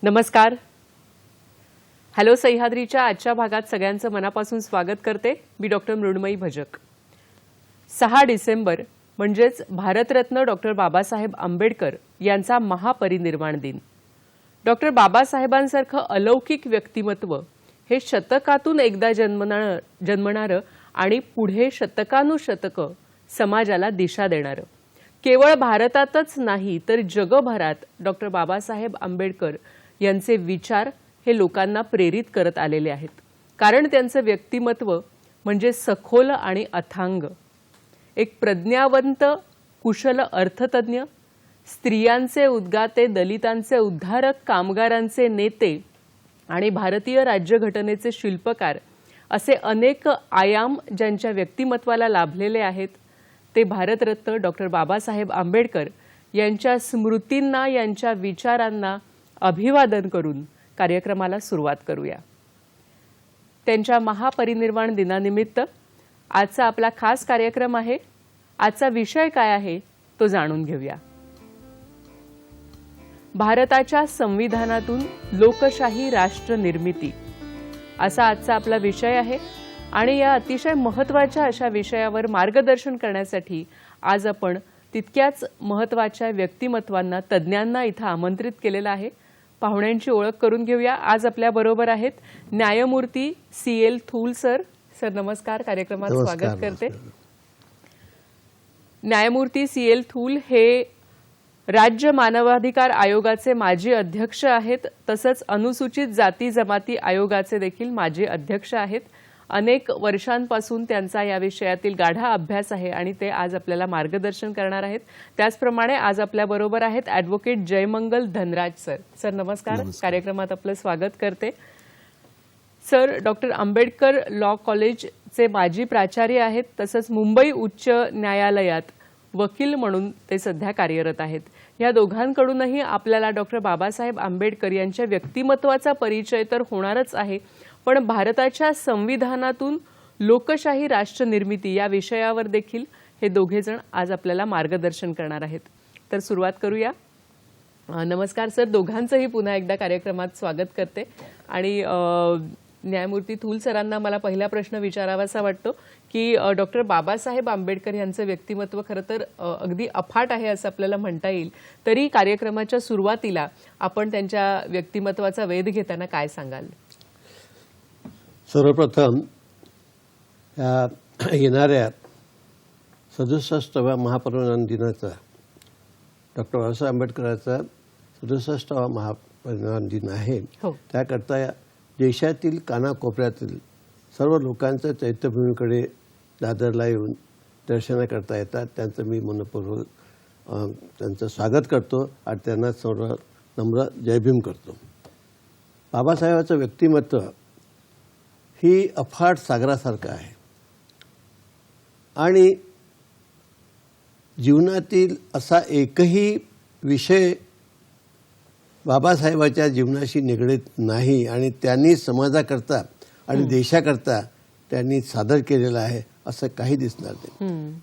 नमस्कार. हॅलो सह्याद्रीच्या आजच्या भागात सगळ्यांचं मनापासून स्वागत करते. मी डॉक्टर मृण्मयी भजक. 6 डिसेंबर म्हणजेच भारतरत्न डॉक्टर बाबासाहेब आंबेडकर यांचा महापरिनिर्वाण दिन. डॉक्टर बाबासाहेबांसारखं अलौकिक व्यक्तिमत्व हे शतकातून एकदा जन्मणारं आणि पुढे शतकानुशतकं समाजाला दिशा देणारं. केवळ भारतातच नाही तर जगभरात डॉक्टर बाबासाहेब आंबेडकर यांचे विचार हे लोकांना प्रेरित करत आलेले आहेत. कारण त्यांचं व्यक्तिमत्व म्हणजे सखोल आणि अथांग. एक प्रज्ञावंत, कुशल अर्थतज्ञ, स्त्रियांचे उद्गाते, दलितांचे उद्धारक, कामगारांचे नेते आणि भारतीय राज्यघटनेचे शिल्पकार असे अनेक आयाम ज्यांच्या व्यक्तिमत्वाला लाभलेले आहेत ते भारतरत्न डॉक्टर बाबासाहेब आंबेडकर यांच्या स्मृतींना, यांच्या विचारांना अभिवादन करून कार्यक्रमाला सुरुवात करूया. त्यांच्या महापरिनिर्वाण दिनानिमित्त आजचा आपला खास कार्यक्रम आहे. आजचा विषय काय आहे तो जाणून घेऊया. भारताच्या संविधानातून लोकशाही राष्ट्र निर्मिती असा आजचा आपला विषय आहे. आणि या अतिशय महत्त्वाच्या अशा विषयावर मार्गदर्शन करण्यासाठी आज आपण तितक्याच महत्त्वाच्या व्यक्तिमत्वांना, तज्ज्ञांना इथं आमंत्रित केलेलं आहे. पाहुण्यांची ओळख करून घेऊया. आज आपल्या बरोबर आहेत न्यायमूर्ती CL थूल सर. सर नमस्कार, कार्यक्रमात स्वागत करते. न्यायमूर्ती CL थूल हे राज्य मानवाधिकार आयोगाचे माजी अध्यक्ष आहेत. तसंच अनुसूचित जाती जमाती आयोगाचे देखील माजी अध्यक्ष आहेत. अनेक वर्षांपासून त्यांचा या विषयातील गाढा अभ्यास आहे आणि ते आज आपल्याला मार्गदर्शन करणार आहेत. त्याचप्रमाणे आज आपल्या बरोबर आहेत advocate Jaymangal Dhanraj sir. Sir नमस्कार, कार्यक्रमात आपलं स्वागत करते. सर, डॉक्टर आंबेडकर लॉ कॉलेजचे माजी प्राचार्य आहेत. तसंच मुंबई उच्च न्यायालयात वकील म्हणून ते सध्या कार्यरत आहेत. या दोघांकडूनही आपल्याला डॉक्टर बाबासाहेब आंबेडकर यांच्या व्यक्तिमत्वाचा परिचय तर होणारच आहे, पण भारताच्या संविधानातून लोकशाही राष्ट्र निर्मिती या विषयावर देखील हे दोघे जण आज आपल्याला मार्गदर्शन करणार आहेत. तर सुरुवात करूया. नमस्कार सर, दोघांचंही पुन्हा एकदा कार्यक्रमात स्वागत करते. आणि न्यायमूर्ती थूल सरांना मला पहिला प्रश्न विचारावासा वाटतो की डॉक्टर बाबासाहेब आंबेडकर यांचं व्यक्तिमत्व खरं तर अगदी अफाट आहे असं आपल्याला म्हणता येईल. तरी कार्यक्रमाच्या सुरुवातीला आपण त्यांच्या व्यक्तिमत्वाचा वेध घेताना काय सांगाल? सर्वप्रथम येणाऱ्या 67व्या महापरिनिर्वाण दिनाचा, डॉक्टर बाबासाहेब आंबेडकरांचा 67वा महापरिनिर्वाण दिन आहे. त्याकरता देशातील कानाकोपऱ्यातील सर्व लोकांचं चैत्यभूमीकडे दादरला येऊन दर्शनाकरता येतात. त्यांचं मी मनपूर्वक त्यांचं स्वागत करतो आणि त्यांना सर्व नम्र जयभीम करतो. बाबासाहेबांचं व्यक्तिमत्व ही अफाट सागरासारखं आहे आणि जीवनातील असा एकही विषय बाबासाहेबाच्या जीवनाशी निगडीत नाही आणि त्यांनी समाजाकरता आणि देशाकरता त्यांनी सादर केलेलं आहे असं काही दिसणार नाही.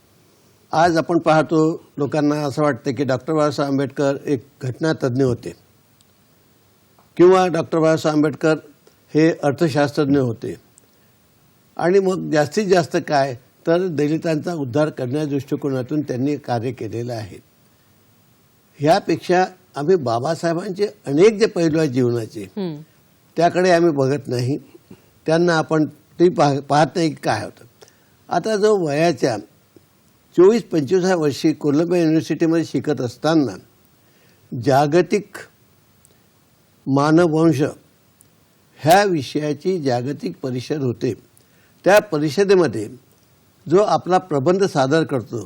आज आपण पाहतो, लोकांना असं वाटतं की डॉक्टर बाबासाहेब आंबेडकर एक घटनातज्ञ होते किंवा डॉक्टर बाबासाहेब आंबेडकर हे अर्थशास्त्रज्ञ होते आणि मग जास्तीत जास्त काय तर दलितांचा उद्धार करण्याच्या दृष्टिकोनातून त्यांनी कार्य केलेलं आहे. ह्यापेक्षा आम्ही बाबासाहेबांचे अनेक जे पैलू आहेत जीवनाचे त्याकडे आम्ही बघत नाही. त्यांना आपण ते पाहत नाही की काय होतं. आता जो वयाच्या 24-25 वर्षी कोलंबिया युनिव्हर्सिटीमध्ये शिकत असताना जागतिक मानववंश ह्या विषयाची जागतिक परिषद होते. त्या परिषदेमध्ये जो आपला प्रबंध सादर करतो,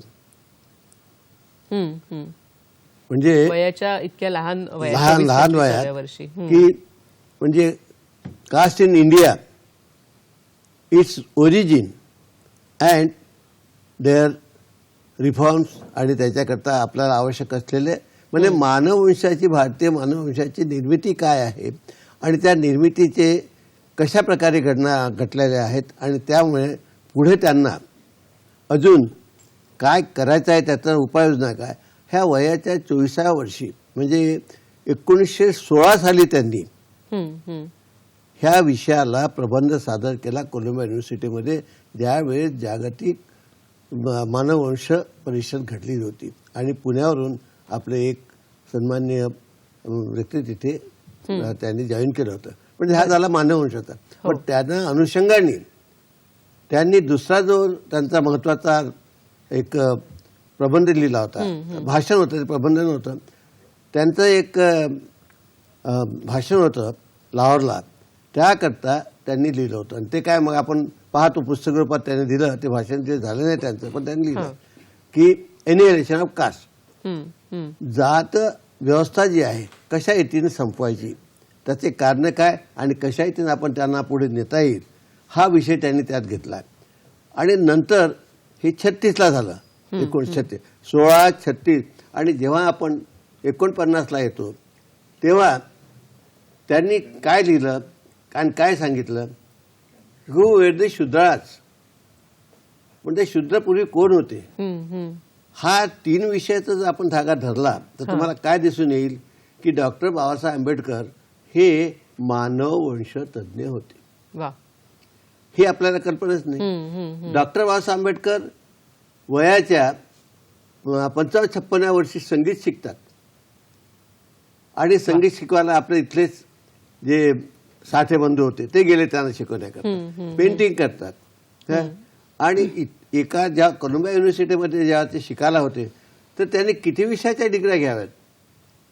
म्हणजे वयाच्या इतक्या लहान वयात की म्हणजे caste in India, its origin and their reforms, आणि त्याच्याकरता आपल्याला आवश्यक असलेले म्हणजे मानववंशाची, भारतीय मानववंशाची निर्मिती काय आहे आणि त्या निर्मितीचे कशा प्रकारे घडलेले आहेत आणि त्यामुळे पुढे त्यांना अजून काय करायचं आहे, त्याचा उपाययोजना काय, ह्या वयाच्या 24व्या वर्षी म्हणजे 1916 साली त्यांनी हम्म, हम्म. ह्या विषयाला प्रबंध सादर केला कोलंबिया युनिव्हर्सिटीमध्ये, ज्यावेळेस जागतिक मानववंश परिषद घडली होती आणि पुण्यावरून आपले एक सन्माननीय व्यक्ती तिथे त्यांनी जॉईन केलं होतं. म्हणजे हा झाला मानववंशाचा. पण त्यांना अनुषंगाने त्यांनी दुसरा जो त्यांचा महत्वाचा एक प्रबंध लिहिला होता, भाषण होतं, ते प्रबंध नव्हतं, त्यांचं एक भाषण होतं लाहोरला, त्याकरता त्यांनी लिहिलं होतं. आणि ते काय मग आपण पाहतो पुस्तक रूपात त्यांनी दिलं, ते भाषण ते झालं नाही त्यांचं, पण त्यांनी लिहिलं की एनिहिलेशन ऑफ कास्ट, हम्म, हम्म. जात व्यवस्था जी आहे कशा रीतीने संपवायची, त्याचे कारण काय आणि कशा रीतीने आपण त्यांना पुढे नेता येईल, हा विषय त्यांनी त्यात घेतला. आणि नंतर हे 36ला झालं, 1936, 1636. आणि जेव्हा आपण 49ला येतो तेव्हा त्यांनी काय लिहिलं आणि काय सांगितलं, हू वेर द शूद्राज, म्हणजे शूद्र पूर्वी कोण होते. हम्म, हम्म. हा 3 विषयाचा जर आपण धागा धरला तर तुम्हाला काय दिसून येईल की डॉक्टर बाबासाहेब आंबेडकर हे मानववंश तज्ज्ञ होते. वा. हे आपल्याला कल्पनाच नाही. हम्म, हम्म. डॉक्टर बाबासाहेब आंबेडकर वयाच्या 55-56व्या वर्षी संगीत शिकतात आणि संगीत शिकवायला आपले इथलेच जे साठे बंधू होते ते गेले त्यांना शिकवण्याकरता. पेंटिंग करतात. हं? आणि एका ज्या कोलंबिया युनिव्हर्सिटीमध्ये जेव्हा ते शिकायला होते तर त्यांनी किती विषयाच्या डिग्र्या घ्याव्यात,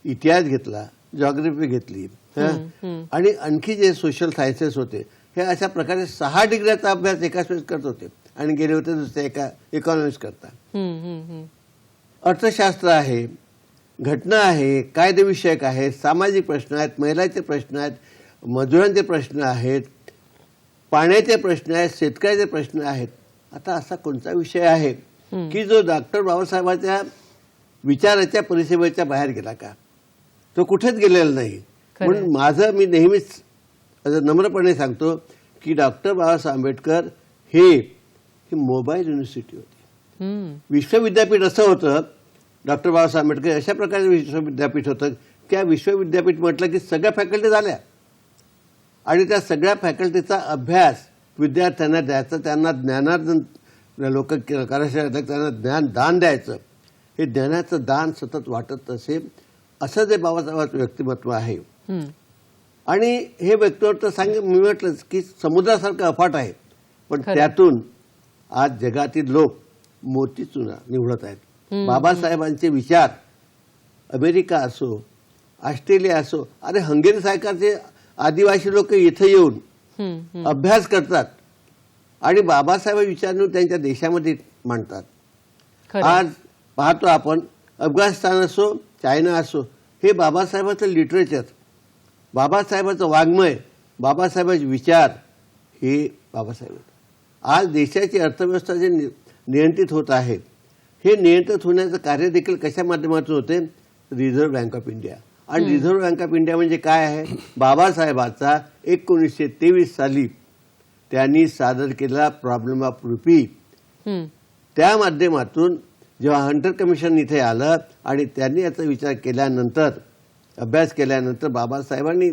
इतिहास घेतला, जॉग्रफी घेतली, हं? आणि आणखी जे सोशल सायन्सेस होते, हे अशा प्रकारे 6 डिग्र्याचा अभ्यास एकाच वेळेस करत होते आणि गेले होते दुसऱ्या एका इकॉनॉमिक्स करता. हम्म, हम्म, हम्म. अर्थशास्त्र आहे, घटना आहे, कायदेविषयक आहे, सामाजिक प्रश्न आहेत, महिलांचे प्रश्न आहेत, मजुरांचे प्रश्न आहेत, पाण्याचे प्रश्न आहेत, शेतकऱ्याचे प्रश्न आहेत. आता असा कोणता विषय आहे की जो डॉक्टर बाबासाहेबांच्या विचाराच्या परिसीमेच्या बाहेर गेला का? तो कुठेच गेलेला नाही. म्हणून माझं मी नेहमीच नम्रपणे सांगतो की डॉक्टर बाबासाहेब आंबेडकर हे मोबाईल युनिव्हर्सिटी होती. हम्म. विश्वविद्यापीठ असं होतं, डॉक्टर बाबासाहेब आंबेडकर अशा प्रकारचं विश्वविद्यापीठ होतं. त्या विश्वविद्यापीठ म्हटलं की सगळ्या फॅकल्टी झाल्या आणि त्या सगळ्या फॅकल्टीचा अभ्यास विद्यार्थ्यांना द्यायचा, त्यांना ज्ञानार्जन लोक करायचे, त्यांना ज्ञान दान द्यायचं. हे ज्ञानाचं दान सतत वाटत असे, असं जे बाबासाहेबांचं व्यक्तिमत्व आहे. आणि हे व्यक्तिमत्व मी म्हटलंच की समुद्रासारखं अफाट आहे, पण त्यातून आज जगातील लोक मोतीचूर निवडत आहेत. बाबासाहेबांचे विचार अमेरिका असो, ऑस्ट्रेलिया असो, अरे हंगेरी सारखे आदिवासी लोक इथे येऊन अभ्यास करतात आणि बाबासाहेब विचार त्यांच्या देशामध्ये मांडतात. आज पाहतो आपण अफगाणिस्तान असो, चायना असो, हे बाबासाहेबांचं लिटरेचर, बाबासाहेबांचं वाङ्मय, बाबासाहेबांचे विचार हे बाबासाहेब. आज देशाची अर्थव्यवस्था जे नियंत्रित होत आहे, हे नियंत्रित होण्याचं कार्य देखील कशा माध्यमातून होते? Reserve bank of India. आणि रिझर्व्ह बँक ऑफ इंडिया म्हणजे काय आहे? बाबासाहेबांचा 1923 साली त्यांनी सादर केलेला प्रॉब्लेम ऑफ रुपी, त्या माध्यमातून जेव्हा हंटर कमिशन इथे आलं आणि त्यांनी याचा विचार केल्यानंतर, अभ्यास केल्यानंतर बाबासाहेबांनी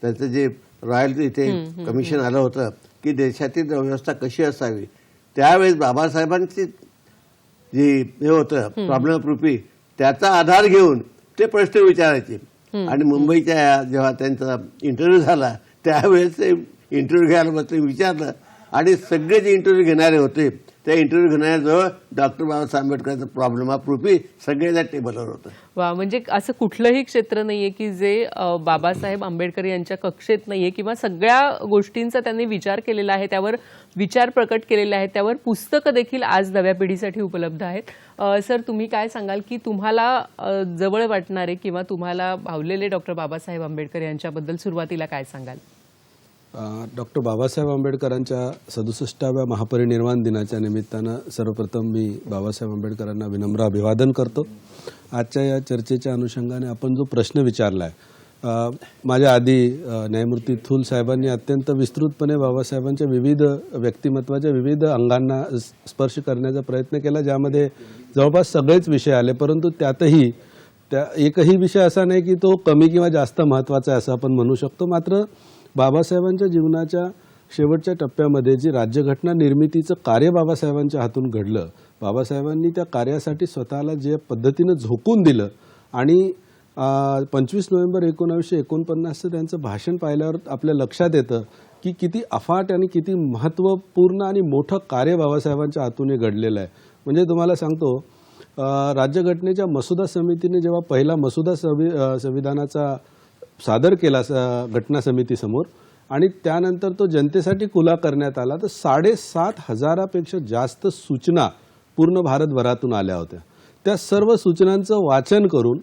त्याचं जे रॉयल इथे कमिशन आलं होतं की देशातील व्यवस्था कशी असावी, त्यावेळेस बाबासाहेबांची जे हे होतं प्रॉब्लेम ऑफ रुपी, त्याचा आधार घेऊन ते प्रश्न विचारायचे. आणि मुंबईच्या जेव्हा त्यांचा इंटरव्ह्यू झाला त्यावेळेस ते इंटरव्ह्यू घ्यायला बसले, विचारलं आणि सगळे जे इंटरव्ह्यू घेणारे होते त्या इंटरव्ह्यू घेणाऱ्याजवळ डॉक्टर बाबासाहेब आंबेडकरचा प्रॉब्लेम ऑफ रुपी सगळ्या टेबलवर होतं. वा, म्हणजे असं कुठलंही क्षेत्र नाहीये की जे बाबासाहेब आंबेडकर यांच्या कक्षेत नाहीये, किंवा सगळ्या गोष्टींचा त्यांनी विचार केलेला आहे, त्यावर विचार प्रकट केलेले आहेत, त्यावर पुस्तकं देखील आज नव्या पिढीसाठी उपलब्ध आहेत. सर, तुम्ही काय सांगाल की तुम्हाला जवळ वाटणारे किंवा तुम्हाला भावलेले डॉक्टर बाबासाहेब आंबेडकर यांच्याबद्दल सुरुवातीला काय सांगाल? डॉक्टर बाबासाहेब आंबेडकरांच्या 67व्या महापरिनिर्वाण दिनाच्या निमित्तानं सर्वप्रथम मी बाबासाहेब आंबेडकरांना विनम्र अभिवादन करतो. आजच्या या चर्चेच्या अनुषंगाने आपण जो प्रश्न विचारला आहे, माझ्या आधी न्यायमूर्ती थूल साहेबांनी अत्यंत विस्तृतपणे बाबासाहेबांच्या विविध व्यक्तिमत्वाच्या विविध अंगांना स्पर्श करण्याचा प्रयत्न केला, ज्यामध्ये जवळपास सगळेच विषय आले. परंतु त्यातही त्या एकही विषय असा नाही की तो कमी किंवा जास्त महत्त्वाचा आहे असं आपण म्हणू शकतो. मात्र बाबासाहेबांच्या जीवनाच्या शेवटच्या टप्प्यामध्ये जी राज्यघटना निर्मितीचं कार्य बाबासाहेबांच्या हातून घडलं, बाबासाहेबांनी त्या कार्यासाठी स्वतःला जे पद्धतीनं झोकून दिलं आणि 25 नोव्हेंबर 1949चं त्यांचं भाषण पाहिल्यावर आपल्या लक्षात येतं की किती अफाट आणि किती महत्त्वपूर्ण आणि मोठं कार्य बाबासाहेबांच्या हातून हे घडलेलं आहे. म्हणजे तुम्हाला सांगतो, राज्यघटनेच्या मसुदा समितीने जेव्हा पहिला मसुदा संविधानाचा सादर केला घटना समितीसमोर आणि त्यानंतर तो जनतेसाठी खुला करण्यात आला, तर 7,500पेक्षा जास्त सूचना पूर्ण भारतभरातून आल्या होत्या. त्या सर्व सूचनांचं वाचन करून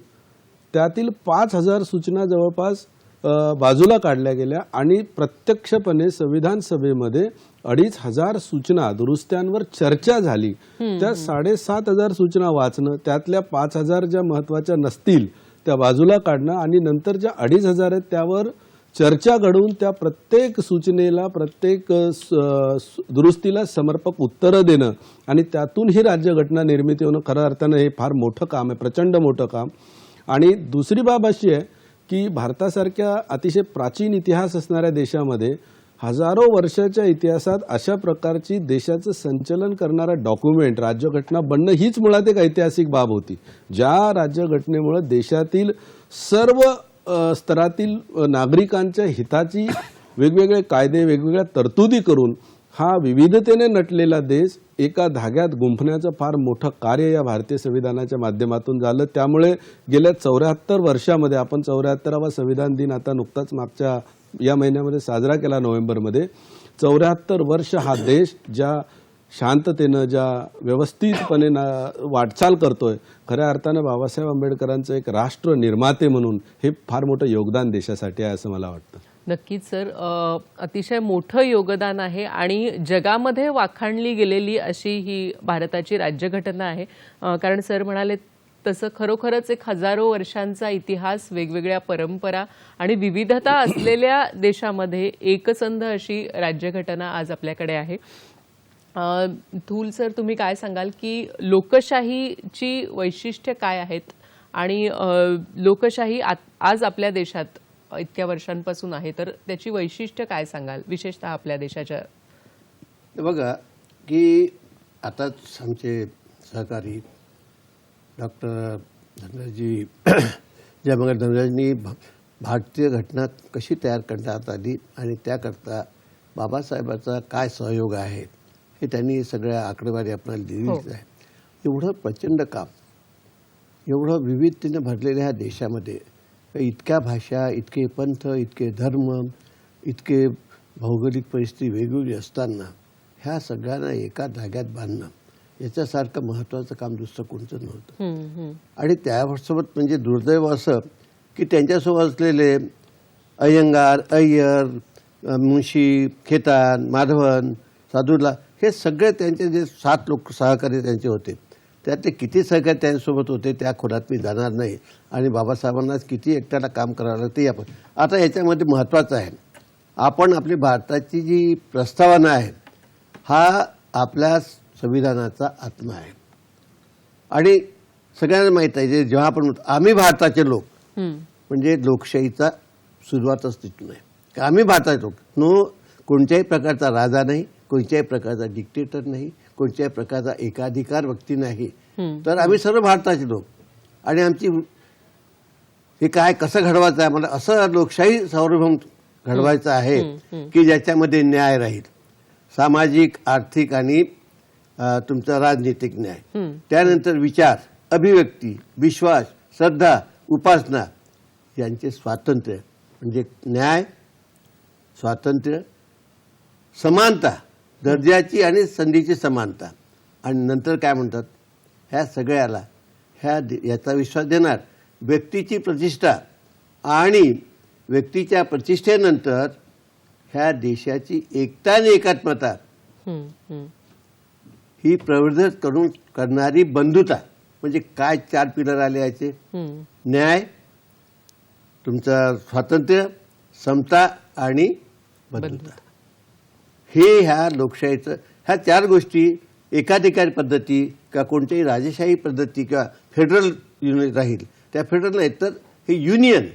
त्यातील 5,000 सूचना जवळपास बाजूला काढल्या गेल्या आणि प्रत्यक्षपणे संविधान सभेमध्ये 2,500 सूचना दुरुस्त्यांवर चर्चा झाली. त्या 7,500 सूचना वाचणं, त्यातल्या 5,000 ज्या महत्वाच्या नसतील त्या बाजूला काढणं आणि नंतर ज्या 2,500 आहेत त्यावर चर्चा घडवून त्या प्रत्येक सूचनेला, प्रत्येक दुरुस्तीला समर्पक उत्तरं देणं आणि त्यातून ही राज्यघटना निर्मिती होणं, खऱ्या अर्थानं हे फार मोठं काम आहे, प्रचंड मोठं काम. आणि दुसरी बाब अशी आहे की भारतासारख्या अतिशय प्राचीन इतिहास असणाऱ्या देशामध्ये हजारो वर्षाच्या इतिहासात अशा प्रकारची देशाचं संचलन करणारा डॉक्युमेंट राज्यघटना बनणं हीच मुळात एक ऐतिहासिक बाब होती. ज्या राज्यघटनेमुळे देशातील सर्व स्तरातील नागरिकांच्या हिताची वेगवेगळे कायदे, वेगवेगळ्या तरतुदी करून हा विविधतेने नटलेला देश एका धाग्यात गुंफण्याचं फार मोठं कार्य या भारतीय संविधानाच्या माध्यमातून झालं. त्यामुळे गेल्या 74 वर्षामध्ये, आपण 74वा संविधान दिन आता नुकताच मागच्या या महिन्यामध्ये साजरा केला नोव्हेंबरमध्ये, 74 वर्ष हा देश ज्या शांततेनं, ज्या व्यवस्थितपणे वाटचाल करतोय, खऱ्या अर्थानं बाबासाहेब आंबेडकरांचं एक राष्ट्र निर्माते म्हणून हे फार मोठं योगदान देशासाठी आहे असं मला वाटतं. नक्कीच सर, अतिशय मोठं योगदान आहे आणि जगामध्ये वाखाणली गेलेली अशी ही भारताची राज्यघटना आहे. कारण सर म्हणाले तसं खरोखरच एक हजारो वर्षांचा इतिहास, वेगवेगळ्या परंपरा आणि विविधता असलेल्या देशामध्ये एकसंध अशी राज्यघटना आज आपल्याकडे आहे. थूल सर, तुम्ही काय सांगाल की लोकशाहीची वैशिष्ट्य काय आहेत आणि लोकशाही आज आपल्या देशात इतक्या वर्षांपासून आहे, तर त्याची वैशिष्ट्य काय सांगाल, विशेषतः आपल्या देशाच्या? बघा की आता आमचे सहकारी डॉक्टर धनराजजी जयमंगल धनराजनी भारतीय घटना कशी तयार करण्यात आली आणि त्याकरता बाबासाहेबांचा काय सहयोग आहे हे त्यांनी सगळ्या आकडेवारी आपल्याला दिलीच आहे. एवढं प्रचंड काम, एवढं विविधतेने भरलेल्या ह्या देशामध्ये इतक्या भाषा, इतके पंथ, इतके धर्म, इतके भौगोलिक परिस्थिती वेगवेगळी असताना ह्या सगळ्यांना एका धाग्यात बांधणं याच्यासारखं महत्त्वाचं काम दुसरं कोणतं नव्हतं. आणि त्यासोबत म्हणजे दुर्दैव असं की त्यांच्यासोबत असलेले अय्यंगार, अय्यर, मुंशी, खेतान, माधवन, साधुला हे सगळे त्यांचे जे 7 लोक सहकारी त्यांचे होते, त्यातले किती सहकारी त्यांच्यासोबत होते त्या खोलात मी जाणार नाही आणि बाबासाहेबांनाच किती एकट्याला काम करावं लागतं ते आपण. आता याच्यामध्ये महत्त्वाचं आहे, आपण आपली भारताची जी प्रस्तावना आहे हा आपल्या संविधानाचा आत्मा आहे. आणि सगळ्यांना माहीत आहे जे जेव्हा आपण आम्ही भारताचे लोक म्हणजे लोकशाहीचा सुरुवातच तिथून आहे की आम्ही भारताचे लोक. नो कोणत्याही प्रकारचा राजा नाही, कोणत्याही प्रकारचा डिक्टेटर नाही, कोणत्याही प्रकारचा एकाधिकार व्यक्ती नाही, तर आम्ही सर्व भारताचे लोक. आणि आमची हे काय कसं घडवायचं आहे, मला असं लोकशाही सार्वभौम घडवायचं आहे की ज्याच्यामध्ये न्याय राहील, सामाजिक, आर्थिक आणि तुमचा राजनीतिक न्याय, त्यानंतर विचार, अभिव्यक्ती, विश्वास, श्रद्धा, उपासना यांचे स्वातंत्र्य, म्हणजे न्याय, स्वातंत्र्य, समानता, दर्जाची आणि संधीची समानता. आणि नंतर काय म्हणतात, ह्या सगळ्याला याचा विश्वास देणार व्यक्तीची प्रतिष्ठा आणि व्यक्तीच्या प्रतिष्ठेनंतर ह्या देशाची एकता आणि एकात्मता ही प्रवर्धित करून करणारी बंधुता. म्हणजे काय 4 पिलर आले याचे, न्याय, तुमचं स्वातंत्र्य, समता आणि बंधुता. हे ह्या लोकशाहीचं ह्या 4 गोष्टी एकाधिकारी पद्धती किंवा कोणत्याही राजेशाही पद्धती किंवा फेडरल युनिट राहील त्या फेडरल नाही तर हे युनियन.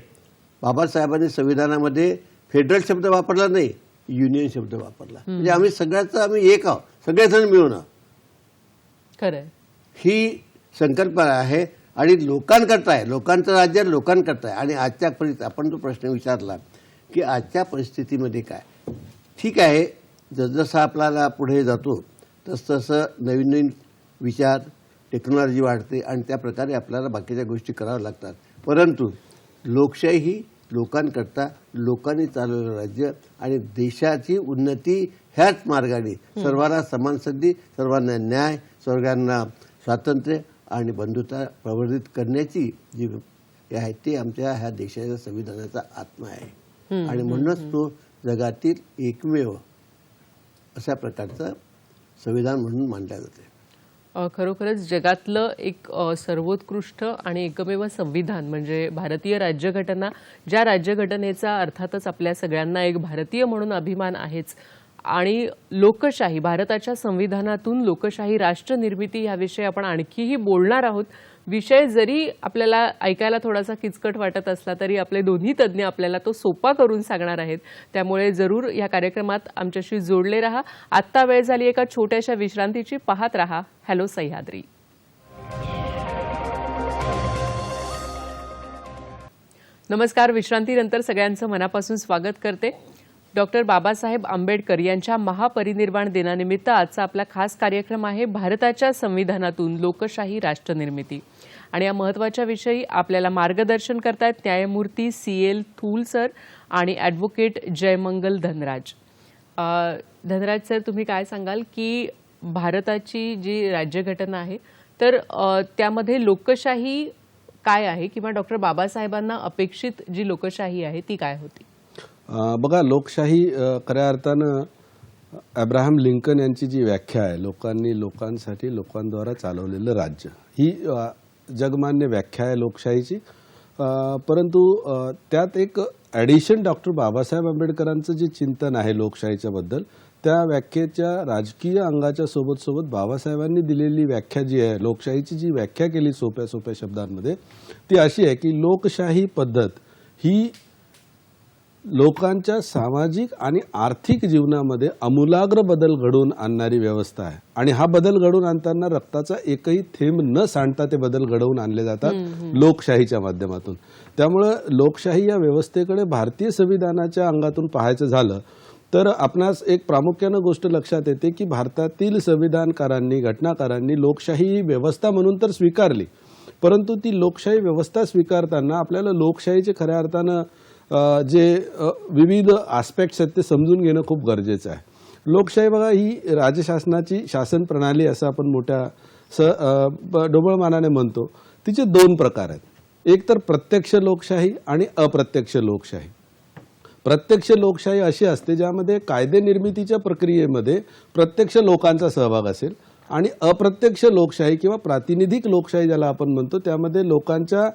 बाबासाहेबांनी संविधानामध्ये फेडरल शब्द वापरला नाही, युनियन शब्द वापरला. म्हणजे आम्ही एक आहोत, सगळेजण मिळून आहोत. खरंय. ही संकल्पना आहे आणि लोकांकरता आहे, लोकांचं राज्य लोकांकरता आहे. आणि आजच्या परिस्थितीत आपण जो प्रश्न विचारला की आजच्या परिस्थितीमध्ये काय, ठीक आहे, जसजसं आपल्याला पुढे जातो तसतसं नवीन नवीन विचार, टेक्नॉलॉजी वाढते आणि त्या प्रकारे आपल्याला बाकीच्या गोष्टी कराव्या लागतात. परंतु लोकशाही ही लोकांकरता, लोकांनी चालवलेलं राज्य आणि देशाची उन्नती ह्याच मार्गाने सर्वांना समान संधी, सर्वांना न्याय, सर्वांना स्वातंत्र्य आणि बंधुता प्रवर्धित करण्याची जी हे आहे ते आमच्या ह्या देशाच्या संविधानाचा आत्मा आहे. आणि म्हणूनच तो जगातील एकमेव अशा प्रकारचं संविधान म्हणून मानलं जाते. खरोखरच जगातलं एक सर्वोत्कृष्ट आणि एकमेव संविधान म्हणजे भारतीय राज्यघटना, ज्या राज्यघटनेचा अर्थातच आपल्या सगळ्यांना एक भारतीय म्हणून अभिमान आहेच. आणि लोकशाही, भारताच्या संविधानातून लोकशाही राष्ट्र निर्मिती याविषयी आपण आणखीही बोलणार आहोत. विषय जरी आपल्याला ऐकायला थोडासा किचकट वाटत असला तरी आपले दोन्ही तज्ज्ञ आपल्याला तो सोपा करून सांगणार आहेत. त्यामुळे जरूर या कार्यक्रमात आमच्याशी जोडले रहा. आत्ता वेळ झाली एका छोट्याशा विश्रांतीची. पाहत रहा हॅलो सह्याद्री. नमस्कार. विश्रांतीनंतर सगळ्यांचं मनापासून स्वागत करते. डॉक्टर बाबासाहेब आंबेडकर यांच्या महापरिनिर्वाण दिनानिमित्त आजचा आपला खास कार्यक्रम आहे भारताच्या संविधानातून लोकशाही राष्ट्रनिर्मिती. आणि या महत्त्वाच्या विषयी आपल्याला मार्गदर्शन करतायत न्यायमूर्ती CL थूल सर आणि ॲडव्होकेट जयमंगल धनराज. धनराज सर, तुम्ही काय सांगाल की भारताची जी राज्यघटना आहे तर त्यामध्ये लोकशाही काय आहे किंवा डॉक्टर बाबासाहेबांना अपेक्षित जी लोकशाही आहे ती काय होती? बघा, लोकशाही खऱ्या अर्थानं अब्राहम लिंकन यांची जी व्याख्या आहे, लोकांनी लोकांसाठी लोकांद्वारा चालवलेलं राज्य, ही जगमान्य व्याख्या आहे लोकशाहीची. परंतु त्यात एक ॲडिशन डॉक्टर बाबासाहेब आंबेडकरांचं जे चिंतन आहे लोकशाहीच्या बद्दल, त्या व्याख्येच्या राजकीय अंगाच्या सोबत सोबत बाबासाहेबांनी दिलेली व्याख्या जी आहे, लोकशाहीची जी व्याख्या केली सोप्या सोप्या शब्दांमध्ये, ती अशी आहे की लोकशाही पद्धत ही लोकांच्या सामाजिक आणि आर्थिक जीवनामध्ये आमूलाग्र बदल घडवून आणणारी व्यवस्था आहे. आणि हा बदल घडवून आणताना रक्ताचा एकही थेंब न सांडता ते बदल घडवून आणले जातात लोकशाहीच्या माध्यमातून. त्यामुळं लोकशाही या व्यवस्थेकडे भारतीय संविधानाच्या अंगातून पाहायचं झालं तर आपणास एक प्रामुख्यानं गोष्ट लक्षात येते की भारतातील संविधानकारांनी, घटनाकारांनी लोकशाही ही व्यवस्था म्हणून तर स्वीकारली, परंतु ती लोकशाही व्यवस्था स्वीकारताना आपल्याला लोकशाहीचे खऱ्या अर्थानं जे विविध आस्पेक्ट्स आहेत ते समजून घेणं खूप गरजेचं आहे. लोकशाही बघा ही राजशासनाची शासन प्रणाली असं आपण मोठ्या ढोबळमानाने म्हणतो. तिचे दोन प्रकार आहेत, एक तर प्रत्यक्ष लोकशाही आणि अप्रत्यक्ष लोकशाही. प्रत्यक्ष लोकशाही अशी असते ज्यामध्ये कायदे निर्मितीच्या प्रक्रियेमध्ये प्रत्यक्ष लोकांचा सहभाग असेल, आणि अप्रत्यक्ष लोकशाही किंवा प्रातिनिधिक लोकशाही ज्याला आपण म्हणतो त्यामध्ये लोकांच्या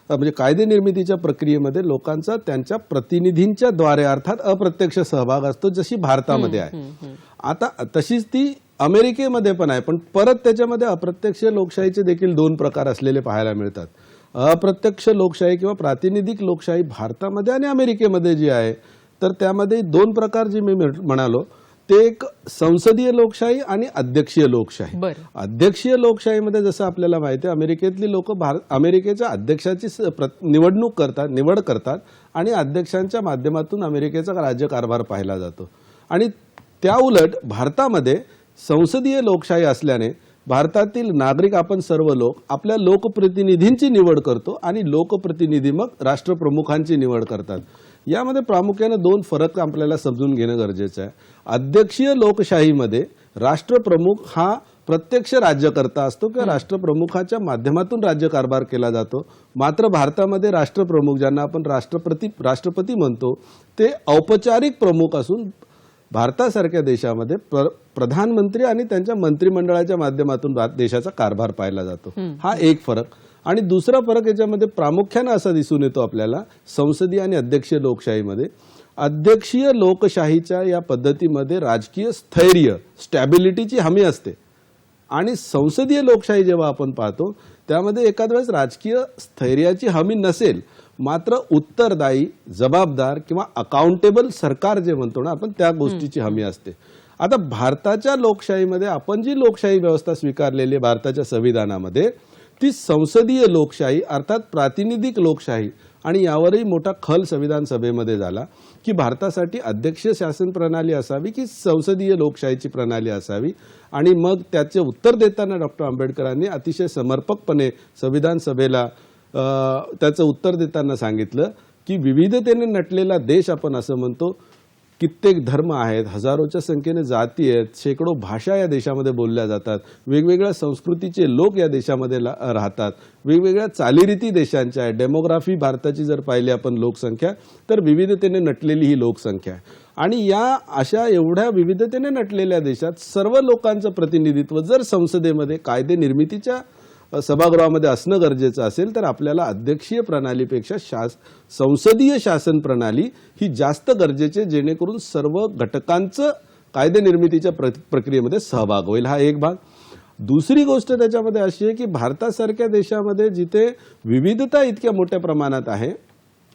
म्हणजे कायदे निर्मितीच्या प्रक्रियेमध्ये लोकांचा त्यांच्या प्रतिनिधींच्या द्वारे अर्थात अप्रत्यक्ष सहभाग असतो, जशी भारतामध्ये आहे. आता तशीच ती अमेरिकेमध्ये पण आहे, पण परत त्याच्यामध्ये अप्रत्यक्ष लोकशाहीचे देखील दोन प्रकार असलेले पाहायला मिळतात. अप्रत्यक्ष लोकशाही किंवा प्रातिनिधिक लोकशाही भारतामध्ये आणि अमेरिकेमध्ये जी आहे तर त्यामध्ये दोन प्रकार जे मी म्हणालो ते एक संसदीय लोकशाही आणि अध्यक्षीय लोकशाही. अध्यक्षीय लोकशाहीमध्ये जसं आपल्याला माहिती आहे अमेरिकेतली लोक अमेरिकेच्या अध्यक्षाची निवड करतात आणि अध्यक्षांच्या माध्यमातून अमेरिकेचा राज्यकारभार पाहिला जातो. आणि त्या उलट भारतामध्ये संसदीय लोकशाही असल्याने भारतातील नागरिक आपण सर्व लोक आपल्या लोकप्रतिनिधींची निवड करतो आणि लोकप्रतिनिधी मग राष्ट्रप्रमुखांची निवड करतात. यामध्ये प्रामुख्याने दोन फरक आपल्याला समजून घेणं गरजेचं आहे. अध्यक्षीय लोकशाहीमध्ये राष्ट्रप्रमुख हा प्रत्यक्ष राज्यकर्ता असतो किंवा राष्ट्रप्रमुखाच्या माध्यमातून राज्यकारभार केला जातो. मात्र भारतामध्ये राष्ट्रप्रमुख ज्यांना आपण राष्ट्रपती म्हणतो ते औपचारिक प्रमुख असून भारतासारख्या देशामध्ये प्रधानमंत्री आणि त्यांच्या मंत्रिमंडळाच्या माध्यमातून देशाचा कारभार पाहिला जातो. हा एक फरक. आणि दुसरा फरक याच्यामध्ये प्रामुख्याने असा दिसून येतो आपल्याला संसदीय आणि अध्यक्षीय लोकशाहीमध्ये. अध्यक्षीय लोकशाहीच्या या पद्धतीमध्ये राजकीय स्थैर्य, स्टॅबिलिटीची हमी असते, आणि संसदीय लोकशाही जेव्हा आपण पाहतो त्यामध्ये एखाद वेळेस राजकीय स्थैर्याची हमी नसेल, मात्र उत्तरदायी, जबाबदार किंवा अकाउंटेबल सरकार जे म्हणतो ना आपण, त्या गोष्टीची हमी असते. आता भारताच्या लोकशाहीमध्ये आपण जी लोकशाही व्यवस्था स्वीकारलेली आहे भारताच्या संविधानामध्ये, ती संसदीय लोकशाही अर्थात प्रातिनिधिक लोकशाही. आणि यावरही मोठा खल संविधान सभेमध्ये झाला की भारतासाठी अध्यक्षीय शासन प्रणाली असावी की संसदीय लोकशाहीची प्रणाली असावी. आणि मग त्याचे उत्तर देताना डॉक्टर आंबेडकरांनी अतिशय समर्पकपणे संविधान सभेला त्याचं उत्तर देताना सांगितलं की विविधतेने नटलेला देश आपण असं म्हणतो, कित्येक धर्म आहेत, हजारोच्या संख्येने जाती आहेत, शेकडो भाषा या देशामध्ये बोलल्या जातात, वेगवेगळ्या संस्कृतीचे लोक या देशामध्ये राहतात, वेगवेगळ्या चालीरीती देशांच्या आहेत. डेमोग्राफी भारताची जर पाहिली आपण लोकसंख्या, तर विविधतेने नटलेली ही लोकसंख्या आहे. आणि या अशा एवढ्या विविधतेने नटलेल्या देशात सर्व लोकांचं प्रतिनिधित्व जर संसदेमध्ये कायदे निर्मितीच्या सभागृहामध्ये असणं गरजेचं असेल, तर आपल्याला अध्यक्षीय प्रणालीपेक्षा संसदीय शासन प्रणाली ही जास्त गरजेची, जेणेकरून सर्व घटकांचं कायदे निर्मितीच्या प्रक्रियेमध्ये सहभाग होईल. हा एक भाग. दुसरी गोष्ट त्याच्यामध्ये अशी आहे की भारतासारख्या देशामध्ये जिथे विविधता इतक्या मोठ्या प्रमाणात आहे,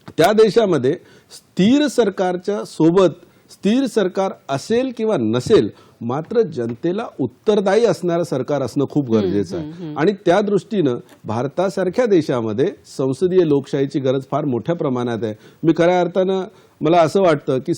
त्या देशामध्ये स्थिर सरकारच्या सोबत, स्थिर सरकार असेल किंवा नसेल, मात्र जनतेला उत्तरदायी असणारं सरकार असणं खूप गरजेचं आहे. आणि त्या दृष्टीनं भारतासारख्या देशामध्ये संसदीय लोकशाहीची गरज फार मोठ्या प्रमाणात आहे. मी खऱ्या अर्थानं मला असं वाटतं की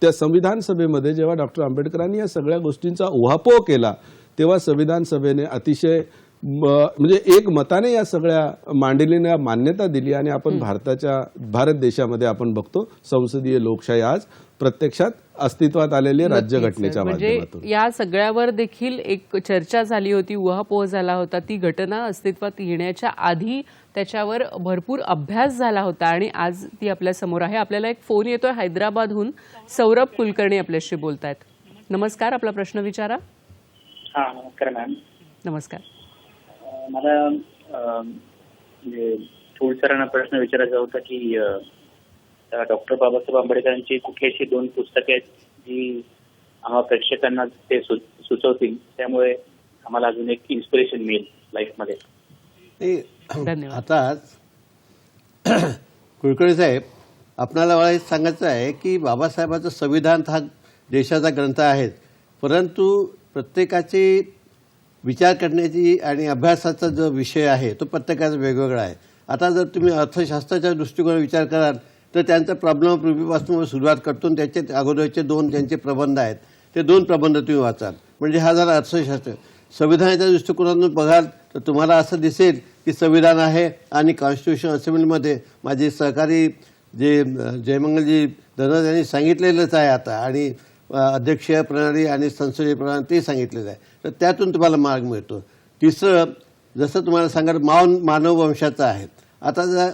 त्या संविधान सभेमध्ये जेव्हा डॉक्टर आंबेडकरांनी या सगळ्या गोष्टींचा उहापोह केला, तेव्हा संविधान सभेने अतिशय म्हणजे एक मताने या सगळ्या मांडणीला मान्यता दिली. आणि आपण भारत देशामध्ये आपण बघतो संसदीय लोकशाही आज प्रत्यक्षात अस्तित्वात आलेली राज्यघटनेच्या माध्यमातून. म्हणजे या सगळ्यावर देखील एक चर्चा झाली होती, उहापोह झाला होता. ती घटना अस्तित्वात येण्याच्या आधी त्याच्यावर भरपूर अभ्यास झाला होता आणि आज ती आपल्या समोर आहे. आपल्याला एक फोन येतोय हैदराबादहून. सौरभ कुलकर्णी आपल्याशी बोलतायत. नमस्कार, आपला प्रश्न विचारा. हा, नमस्कार मॅम. नमस्कार. मला म्हणजे थोड सरांना प्रश्न विचारायचा होता की डॉक्टर बाबासाहेब आंबेडकरांची कुठली अशी 2 पुस्तके आहेत जी आम्हा प्रेक्षकांना ते सुचवतील, त्यामुळे आम्हाला अजून एक इन्स्पिरेशन मिळेल लाईफमध्ये. धन्यवाद. आताच कुलकर्णी साहेब, आपणाला मला हे सांगायचं आहे की बाबासाहेबांचं संविधान हा देशाचा ग्रंथ आहे, परंतु प्रत्येकाची विचार करण्याची आणि अभ्यासाचा जो विषय आहे तो प्रत्येकाचा वेगवेगळा आहे. आता जर तुम्ही अर्थशास्त्राच्या दृष्टिकोनातून विचार कराल तर त्यांचा प्रॉब्लेम पूर्वीपासून सुरुवात करतो. त्याचे अगोदरचे 2 त्यांचे प्रबंध आहेत, ते 2 प्रबंध तुम्ही वाचाल. म्हणजे हा झाला अर्थशास्त्र. संविधानाच्या दृष्टिकोनातून बघाल तर तुम्हाला असं दिसेल की संविधान आहे आणि कॉन्स्टिट्यूशन असेंब्लीमध्ये माझे सहकारी जे जयमंगलजी धनोज यांनी सांगितलेलंच आहे आता, आणि अध्यक्षीय प्रणाली आणि संसदीय प्रणाली ते सांगितलेलं आहे. तर त्यातून तुम्हाला मार्ग मिळतो. तिसरं, जसं तुम्हाला सांगाल मानव वंशाचा आहे. आता जर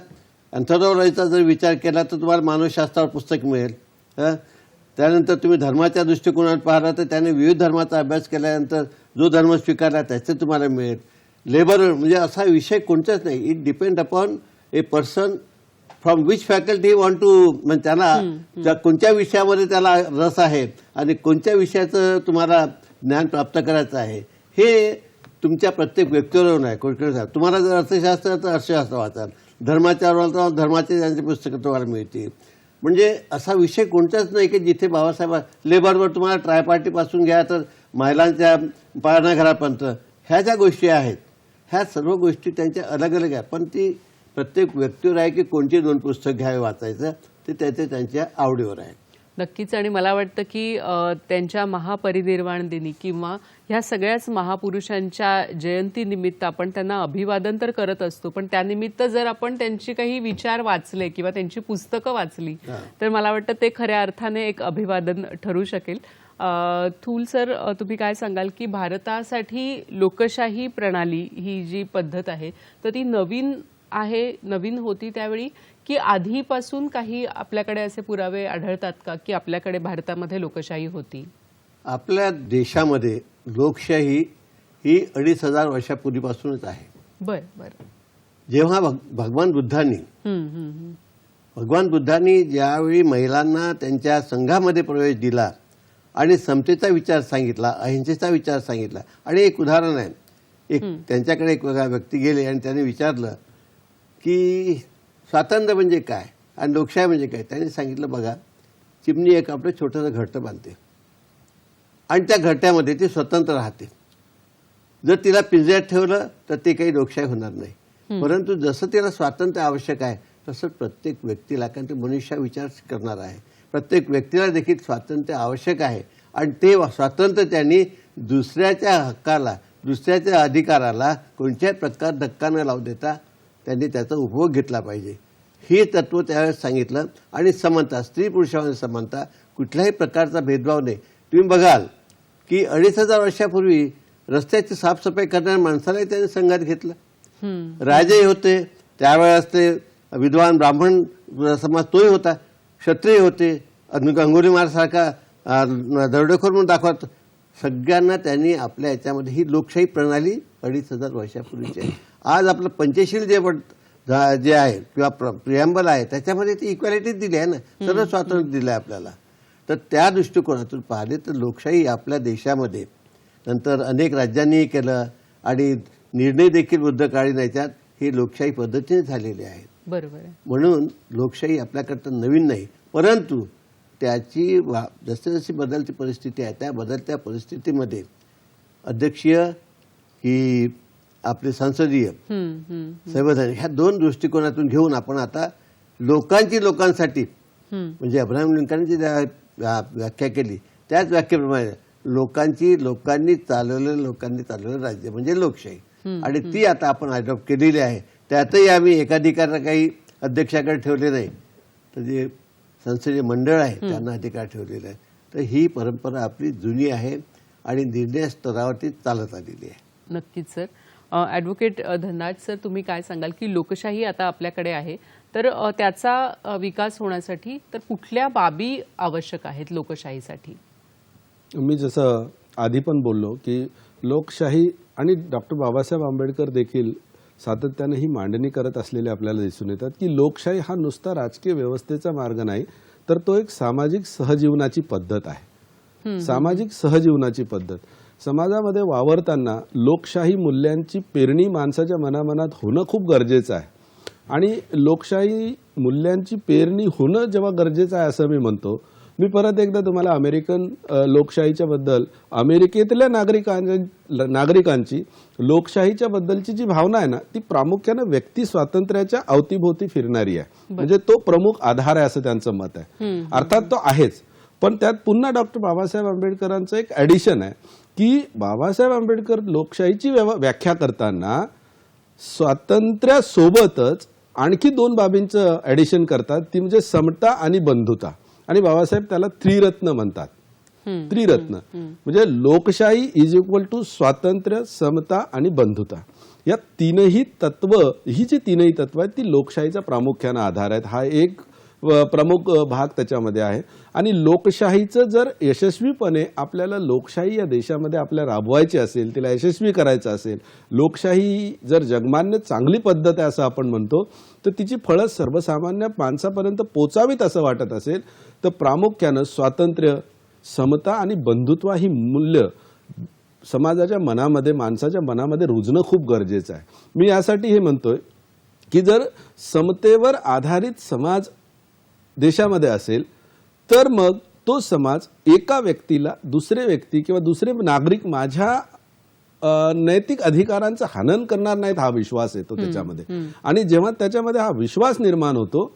अँथ्रोपॉलॉजीचा जर विचार केला तर तुम्हाला मानवशास्त्रावर पुस्तक मिळेल. त्यानंतर तुम्ही धर्माच्या दृष्टिकोनात पाहिला तर त्याने विविध धर्माचा अभ्यास केल्यानंतर जो धर्म स्वीकारला त्याचे तुम्हाला मिळेल. लेबर म्हणजे असा विषय कोणताच नाही. It depend upon a person from which faculty want to, म्हणजे त्याला कोणत्या विषयामध्ये त्याला रस आहे आणि कोणत्या विषयाचं तुम्हाला ज्ञान प्राप्त करायचं आहे हे तुमच्या प्रत्येक व्यक्तीवरून आहे. कुलकर्णी साहेब, तुम्हाला जर अर्थशास्त्र तर अर्थशास्त्र वाचाल, धर्माच्या तर धर्माचे त्यांची पुस्तकं तुम्हाला मिळतील. म्हणजे असा विषय कोणताच नाही की जिथे बाबासाहेब लेबरवर तुम्हाला ट्रायपार्टीपासून घ्या तर महिलांच्या पाळणाघरापर्यंत ह्या ज्या गोष्टी आहेत ह्या सर्व गोष्टी त्यांच्या अलग अलग आहेत. पण ती प्रत्येक व्यक्तीवर आहे की कोणती 2 पुस्तक घ्यावे वाचायचं, ते त्यांच्या आवडीवर आहे. नक्कीच. आणि मला वाटतं की त्यांच्या महापरिनिर्वाण दिनी किंवा ह्या सगळ्याच महापुरुषांच्या जयंतीनिमित्त आपण त्यांना अभिवादन तर करत असतो, पण त्यानिमित्त जर आपण त्यांची काही विचार वाचले किंवा त्यांची पुस्तकं वाचली तर मला वाटतं ते खऱ्या अर्थाने एक अभिवादन ठरू शकेल. थूल सर, तुम्ही काय सांगाल की भारतासाठी लोकशाही प्रणाली ही जी पद्धत आहे तर ती नवीन होती त्यावेळी की आधीपासून काही आपल्याकडे असे पुरावे आढळतात का की आपल्याकडे भारतामध्ये लोकशाही होती? आपल्या देशामध्ये लोकशाही ही 2500 वर्षापूर्वीपासूनच आहे. बर. जेव्हा भगवान बुद्धांनी ज्यावेळी महिलांना त्यांच्या संघामध्ये प्रवेश दिला आणि समतेचा विचार सांगितला, अहिंसेचा विचार सांगितला. आणि एक उदाहरण आहे एक त्यांच्याकडे एक व्यक्ती गेले आणि त्याने विचारलं की स्वातंत्र्य म्हणजे काय आणि लोकशाही म्हणजे काय. त्यांनी सांगितलं, बघा, चिमणी एक आपलं छोटंसं घरटं बांधते आणि त्या घरट्यामध्ये ती स्वतंत्र राहते. जर तिला पिंजऱ्यात ठेवलं तर ते काही लोकशाही होणार नाही. परंतु जसं तिला स्वातंत्र्य आवश्यक आहे तसं प्रत्येक व्यक्तीला, कारण ते मनुष्य विचार करणार आहे, प्रत्येक व्यक्तीला देखील स्वातंत्र्य आवश्यक आहे. आणि ते स्वातंत्र्य त्यांनी दुसऱ्याच्या हक्काला, दुसऱ्याच्या अधिकाराला कोणत्याही प्रकार धक्का न लावू देता त्यांनी त्याचा उपभोग घेतला पाहिजे. हे तत्त्व त्यावेळेस सांगितलं. आणि समानता, स्त्री पुरुषांमध्ये समानता, कुठल्याही प्रकारचा भेदभाव नाही. तुम्ही बघाल की 2500 वर्षापूर्वी रस्त्याची साफसफाई करणाऱ्या माणसालाही त्यांनी संघात घेतलं. राजे होते त्यावेळेस, ते विद्वान ब्राह्मण समाज तोही होता, क्षत्रिय होते, अंगुलीमारसारखा दरोडेखोर म्हणून दाखवत, सगळ्यांना त्यांनी आपल्या याच्यामध्ये ही लोकशाही प्रणाली 2500 वर्षापूर्वीची आहे. आज आपलं पंचशील जे आहे किंवा प्रिॲम्बल आहे त्याच्यामध्ये ती इक्वॅलिटी दिली आहे ना, सर्व स्वातंत्र्य दिलं आहे आपल्याला. तर त्या दृष्टिकोनातून पाहिले तर लोकशाही आपल्या देशामध्ये नंतर अनेक राज्यांनीही केलं आणि निर्णय देखील बुद्धकालीन याच्यात ही लोकशाही पद्धतीने झालेली आहेत. बरोबर आहे. म्हणून लोकशाही आपल्याकडं नवीन नाही, परंतु त्याची जशी जशी बदलती परिस्थिती आहे त्या बदलत्या परिस्थितीमध्ये अध्यक्षीय की आपले संसदीय संवैधानिक ह्या दोन दृष्टिकोनातून घेऊन आपण आता लोकांसाठी म्हणजे अब्राहम लिंकनची व्याख्या केली त्याच व्याख्येप्रमाणे लोकांनी चालवलेलं राज्य म्हणजे लोकशाही. आणि ती आता आपण अडॉप्ट केलेली आहे. त्यातही आम्ही एकाधिकार काही अध्यक्षाकडे ठेवले नाही, तर जे संसदीय मंडळ आहे त्यांना अधिकार ठेवलेला आहे. तर ही परंपरा आपली जुनी आहे आणि निर्णय स्तरावरती चालत आलेली आहे. नक्कीच सर. ॲडव्होकेट धनराज सर, तुम्ही काय सांगाल की लोकशाही आता आपल्याकडे आहे, तर त्याचा विकास होण्यासाठी तर कुठल्या बाबी आवश्यक आहेत लोकशाहीसाठी? मी जसं आधी पण बोललो की लोकशाही आणि डॉक्टर बाबासाहेब आंबेडकर देखील सातत्याने ही मांडणी करत असलेले आपल्याला दिसून येतात की लोकशाही हा नुसता राजकीय व्यवस्थेचा मार्ग नाही, तर तो एक सामाजिक सहजीवनाची पद्धत आहे. सामाजिक सहजीवनाची पद्धत. समाजामध्ये वावरताना लोकशाही मूल्यांची पेरणी माणसाच्या मनामनात होणं खूप गरजेचं आहे. आणि लोकशाही मूल्यांची पेरणी होणं जेव्हा गरजेचं आहे असं मी म्हणतो, मी परत एकदा तुम्हाला अमेरिकन लोकशाहीच्या बद्दल, अमेरिकेतल्या नागरिकांची लोकशाहीच्या बद्दलची जी भावना आहे ना, ती प्रामुख्याने व्यक्ती स्वातंत्र्याच्या अवतीभोवती फिरणारी आहे. म्हणजे तो प्रमुख आधार आहे असं त्यांचं मत आहे. अर्थात तो आहेच, पण त्यात पुन्हा डॉक्टर बाबासाहेब आंबेडकरांचं एक ॲडिशन आहे की बाबासाहेब आंबेडकर लोकशाहीची व्याख्या करताना स्वातंत्र्यासोबतच आणखी दोन बाबींचं ॲडिशन करतात, ती म्हणजे समता आणि बंधुता. आणि बाबासाहेब त्याला त्रिरत्न म्हणतात. त्रिरत्न म्हणजे लोकशाही इज इक्वल टू स्वातंत्र्य, समता आणि बंधुता. या तीनही तत्व, ही जी तीनही तत्व आहेत ती लोकशाहीचा प्रामुख्याने आधार आहेत. हा एक प्रमुख भाग त्याच्यामध्ये आहे. आणि लोकशाहीचं जर यशस्वीपणे आपल्याला लोकशाही या देशामध्ये आपल्या राबवायची असेल, तिला यशस्वी करायचं असेल, लोकशाही जर जगमान्य चांगली पद्धत आहे असं आपण म्हणतो, तर तिची फळं सर्वसामान्य माणसापर्यंत पोचावीत असं वाटत असेल तर प्रामुख्यानं स्वातंत्र्य, समता आणि बंधुत्व ही मूल्य समाजाच्या मनामध्ये, माणसाच्या मनामध्ये रुजणं खूप गरजेचं आहे. मी यासाठी हे म्हणतोय की जर समतेवर आधारित समाज देशामध्ये असेल तर मग तो समाज एका व्यक्तीला दुसरे व्यक्ती किंवा दुसरे नागरिक माझ्या नैतिक अधिकारांचं हनन करणार नाहीत हा विश्वास येतो त्याच्यामध्ये. आणि जेव्हा त्याच्यामध्ये हा विश्वास निर्माण होतो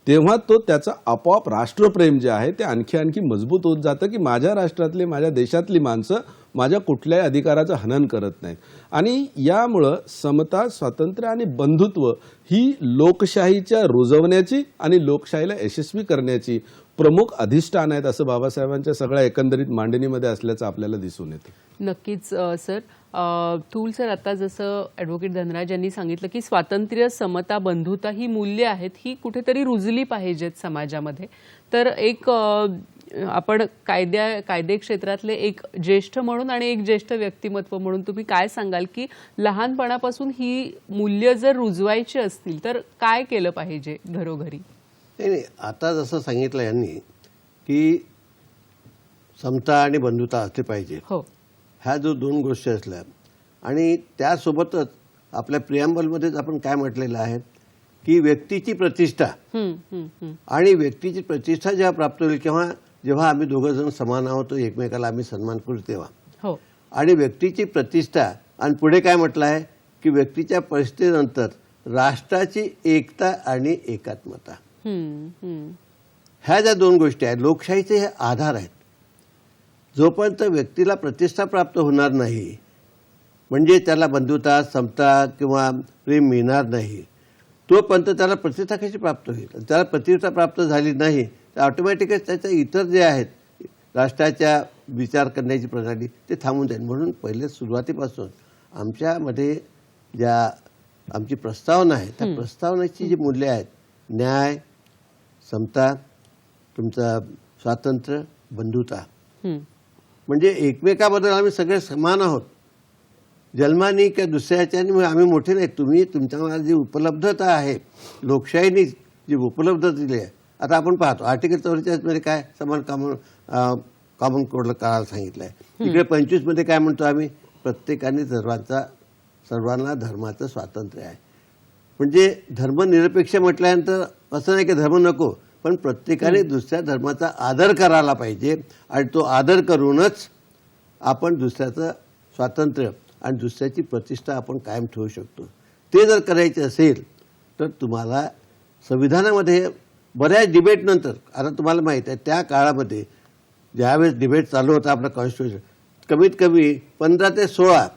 तेव्हा तो त्याचा आपोआप राष्ट्रप्रेम जे आहे ते आणखी मजबूत होत जातं की माझ्या राष्ट्रातली, माझ्या देशातली माणसं माझ्या कुठल्याही अधिकाराचं हनन करत नाहीत. आणि यामुळं समता, स्वातंत्र्य आणि बंधुत्व ही लोकशाहीच्या रुजवण्याची आणि लोकशाहीला यशस्वी करण्याची प्रमुख अधिष्ठान आहेत असं बाबासाहेबांच्या सगळ्या एकंदरीत मांडणीमध्ये असल्याचं आपल्याला दिसून येतं. नक्कीच सर. थूल सर, आता जसं ॲडव्होकेट धनराज यांनी सांगितलं की स्वातंत्र्य, समता, बंधुता ही मूल्य आहेत, ही कुठेतरी रुजली पाहिजेत समाजामध्ये. तर एक आपण कायदे क्षेत्रातले एक ज्येष्ठ म्हणून आणि एक ज्येष्ठ व्यक्तिमत्व म्हणून तुम्ही काय सांगाल की लहानपणापासून ही मूल्य जर रुजवायची असतील तर काय केलं पाहिजे घरोघरी? नाही, आता जसं सांगितलं यांनी की समता आणि बंधुता असली पाहिजे. हो. ह्या जो दोन गोष्टी असल्या आणि त्यासोबतच आपल्या प्रियांबलमध्येच आपण काय म्हटलेलं आहे की व्यक्तीची प्रतिष्ठा आणि व्यक्तीची प्रतिष्ठा जेव्हा प्राप्त होईल किंवा जेव्हा आम्ही दोघं जण समान आहोत एकमेकाला आम्ही सन्मान करू तेव्हा हो. आणि व्यक्तीची प्रतिष्ठा आणि पुढे काय म्हटलं आहे की व्यक्तीच्या परिस्थितीनंतर राष्ट्राची एकता आणि एकात्मता. ह्या ज्या दोन गोष्टी आहेत लोकशाहीचे हे आधार आहेत. जोपर्यंत व्यक्तीला प्रतिष्ठा प्राप्त होणार नाही म्हणजे त्याला बंधुता समता किंवा प्रेम मिळणार नाही तोपर्यंत त्याला प्रतिष्ठा कशी प्राप्त होईल. त्याला प्रतिष्ठा प्राप्त झाली नाही तर ऑटोमॅटिकच त्याच्या इतर जे आहेत राष्ट्राच्या विचार करण्याची प्रणाली ते थांबून जाईल. म्हणून पहिले सुरुवातीपासून आमच्यामध्ये ज्या आमची प्रस्तावना आहे त्या प्रस्तावनेची जी मूल्ये आहेत न्याय समता तुमचं स्वातंत्र्य बंधुता म्हणजे एकमेकाबद्दल आम्ही सगळे समान आहोत. जन्मानी किंवा दुसऱ्याच्यानी आम्ही मोठे नाही. तुम्ही तुमच्या जी उपलब्धता आहे लोकशाहीने जी उपलब्धता दिली आहे आता आपण पाहतो आर्टिकल 44 मध्ये काय समान कॉमन कोडला करायला सांगितलं आहे. इकडे 25 मध्ये काय म्हणतो आम्ही प्रत्येकाने सर्वांना धर्माचं स्वातंत्र्य आहे. म्हणजे धर्मनिरपेक्ष म्हटल्यानंतर असं नाही की धर्म नको पण प्रत्येकाने दुसऱ्या धर्माचा आदर करायला पाहिजे आणि तो आदर करूनच आपण दुसऱ्याचं स्वातंत्र्य आणि दुसऱ्याची प्रतिष्ठा आपण कायम ठेवू शकतो. ते जर करायचे असेल तर तुम्हाला संविधानामध्ये बऱ्याच डिबेटनंतर आता तुम्हाला माहीत आहे त्या काळामध्ये ज्यावेळेस डिबेट चालू होता आपला कॉन्स्टिट्यूशन कमीत कमी 15 ते 16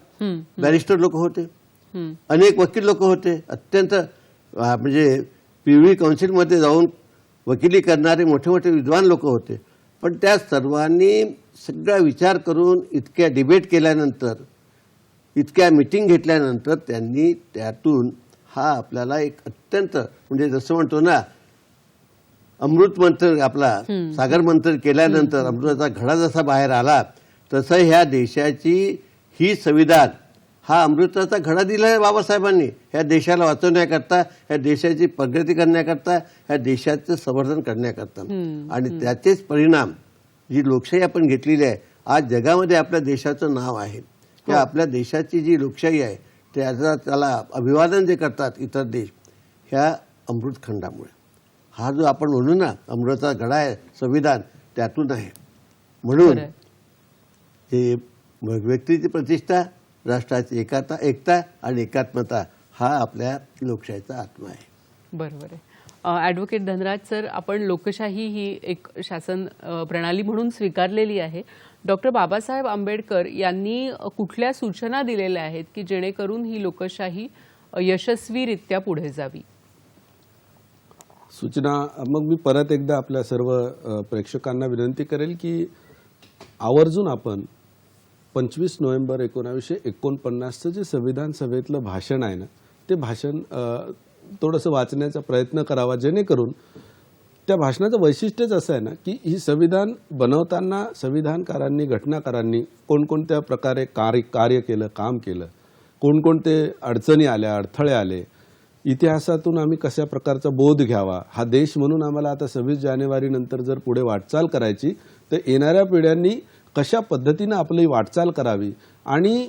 बॅरिस्टर लोक होते अनेक वकील लोक होते अत्यंत म्हणजे प्रिव्ही काउन्सिलमध्ये जाऊन वकिली करणारे मोठे मोठे विद्वान लोक होते. पण त्या सर्वांनी सगळा विचार करून इतक्या डिबेट केल्यानंतर इतक्या मिटिंग घेतल्यानंतर त्यांनी त्यातून हा आपल्याला एक अत्यंत म्हणजे जसं म्हणतो ना अमृत मंथन आपला सागर मंथन केल्यानंतर अमृताचा घडा जसा बाहेर आला तसं ह्या देशाची ही संविधान हा अमृताचा घडा दिला आहे बाबासाहेबांनी ह्या देशाला वाचवण्याकरता ह्या देशाची प्रगती करण्याकरता ह्या देशाचं संवर्धन करण्याकरता आणि त्याचेच परिणाम जी लोकशाही आपण घेतलेली आहे आज जगामध्ये आपल्या देशाचं नाव आहे. त्या आपल्या देशाची जी लोकशाही आहे त्याला अभिवादन जे करतात इतर देश ह्या अमृतखंडामुळे हा जो आपण म्हणू ना अमृताचा घडा आहे संविधान त्यातून आहे. म्हणून हे व्यक्तीची प्रतिष्ठा राष्ट्राची एकता आणि एकात्मता हा आपल्या लोकशाहीचा आत्मा आहे. बरोबर आहे. ॲडव्होकेट धनराज सर आपण लोकशाही ही एक शासन प्रणाली म्हणून स्वीकारलेली आहे. डॉक्टर बाबासाहेब आंबेडकर यांनी कुठल्या सूचना दिलेल्या आहेत की जेणेकरून ही लोकशाही यशस्वीरित्या पुढे जावी. सूचना मग मी परत एकदा आपल्या सर्व प्रेक्षकांना विनंती करेल की आवर्जून आपण 25 नोव्हेंबर 1949चं जे संविधान सभेतलं भाषण आहे ना ते भाषण थोडंसं वाचण्याचा प्रयत्न करावा जेणेकरून त्या भाषणाचं वैशिष्ट्यच असं आहे ना की ही संविधान बनवताना संविधानकारांनी घटनाकारांनी कोणकोणत्या प्रकारे कार्य केलं काम केलं कोणकोणते अडचणी आल्या अडथळे आले इतिहासातून आम्ही कशा प्रकारचा बोध घ्यावा हा देश म्हणून आम्हाला आता 26 जानेवारी नंतर जर पुढे वाटचाल करायची तर येणाऱ्या पिढ्यांनी कशा पद्धतीनं आपली वाटचाल करावी आणि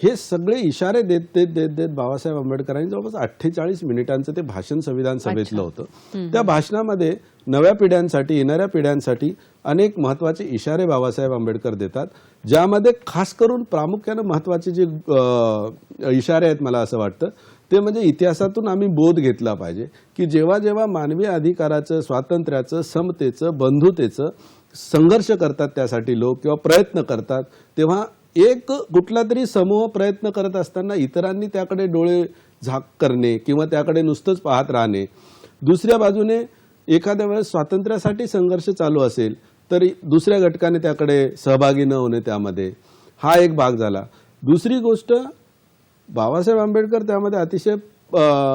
हे सगळे इशारे देत देत देत देत बाबासाहेब आंबेडकरांनी जवळपास 48 मिनिटांचं ते भाषण संविधान सभेतलं होतं. त्या भाषणामध्ये नव्या पिढ्यांसाठी येणाऱ्या पिढ्यांसाठी अनेक महत्त्वाचे इशारे बाबासाहेब आंबेडकर देतात ज्यामध्ये खास करून प्रामुख्यानं महत्त्वाचे जे इशारे आहेत मला असं वाटतं ते म्हणजे इतिहासातून आम्ही बोध घेतला पाहिजे की जेव्हा जेव्हा मानवी अधिकाराचं स्वातंत्र्याचं समतेचं बंधुतेचं संघर्ष करतात त्यासाठी लोक किंवा प्रयत्न करतात तेव्हा एक कुठला तरी समूह प्रयत्न करत असताना इतरांनी त्याकडे डोळे झाक करणे किंवा त्याकडे नुसतंच पाहत राहणे. दुसऱ्या बाजूने एखाद्या वेळेस स्वातंत्र्यासाठी संघर्ष चालू असेल तरी दुसऱ्या घटकाने त्याकडे सहभागी न होणे त्यामध्ये हा एक भाग झाला. दुसरी गोष्ट बाबासाहेब आंबेडकर त्यामध्ये अतिशय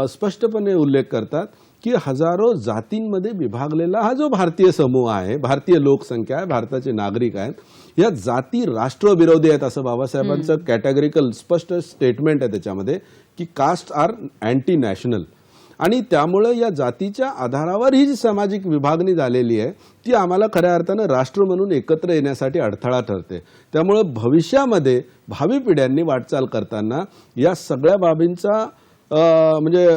स्पष्टपणे उल्लेख करतात की हजारो जातींमध्ये विभागलेला हा जो भारतीय समूह आहे भारतीय लोकसंख्या आहे भारताचे नागरिक आहेत या जाती राष्ट्रविरोधी आहेत असं बाबासाहेबांचं कॅटेगरिकल स्पष्ट स्टेटमेंट आहे त्याच्यामध्ये की कास्ट आर अँटी नॅशनल आणि त्यामुळे या जातीच्या आधारावर ही जी सामाजिक विभागणी झालेली आहे ती आम्हाला खऱ्या अर्थानं राष्ट्र म्हणून एकत्र येण्यासाठी अडथळा ठरते. त्यामुळे भविष्यामध्ये भावी पिढ्यांनी वाटचाल करताना या सगळ्या बाबींचा म्हणजे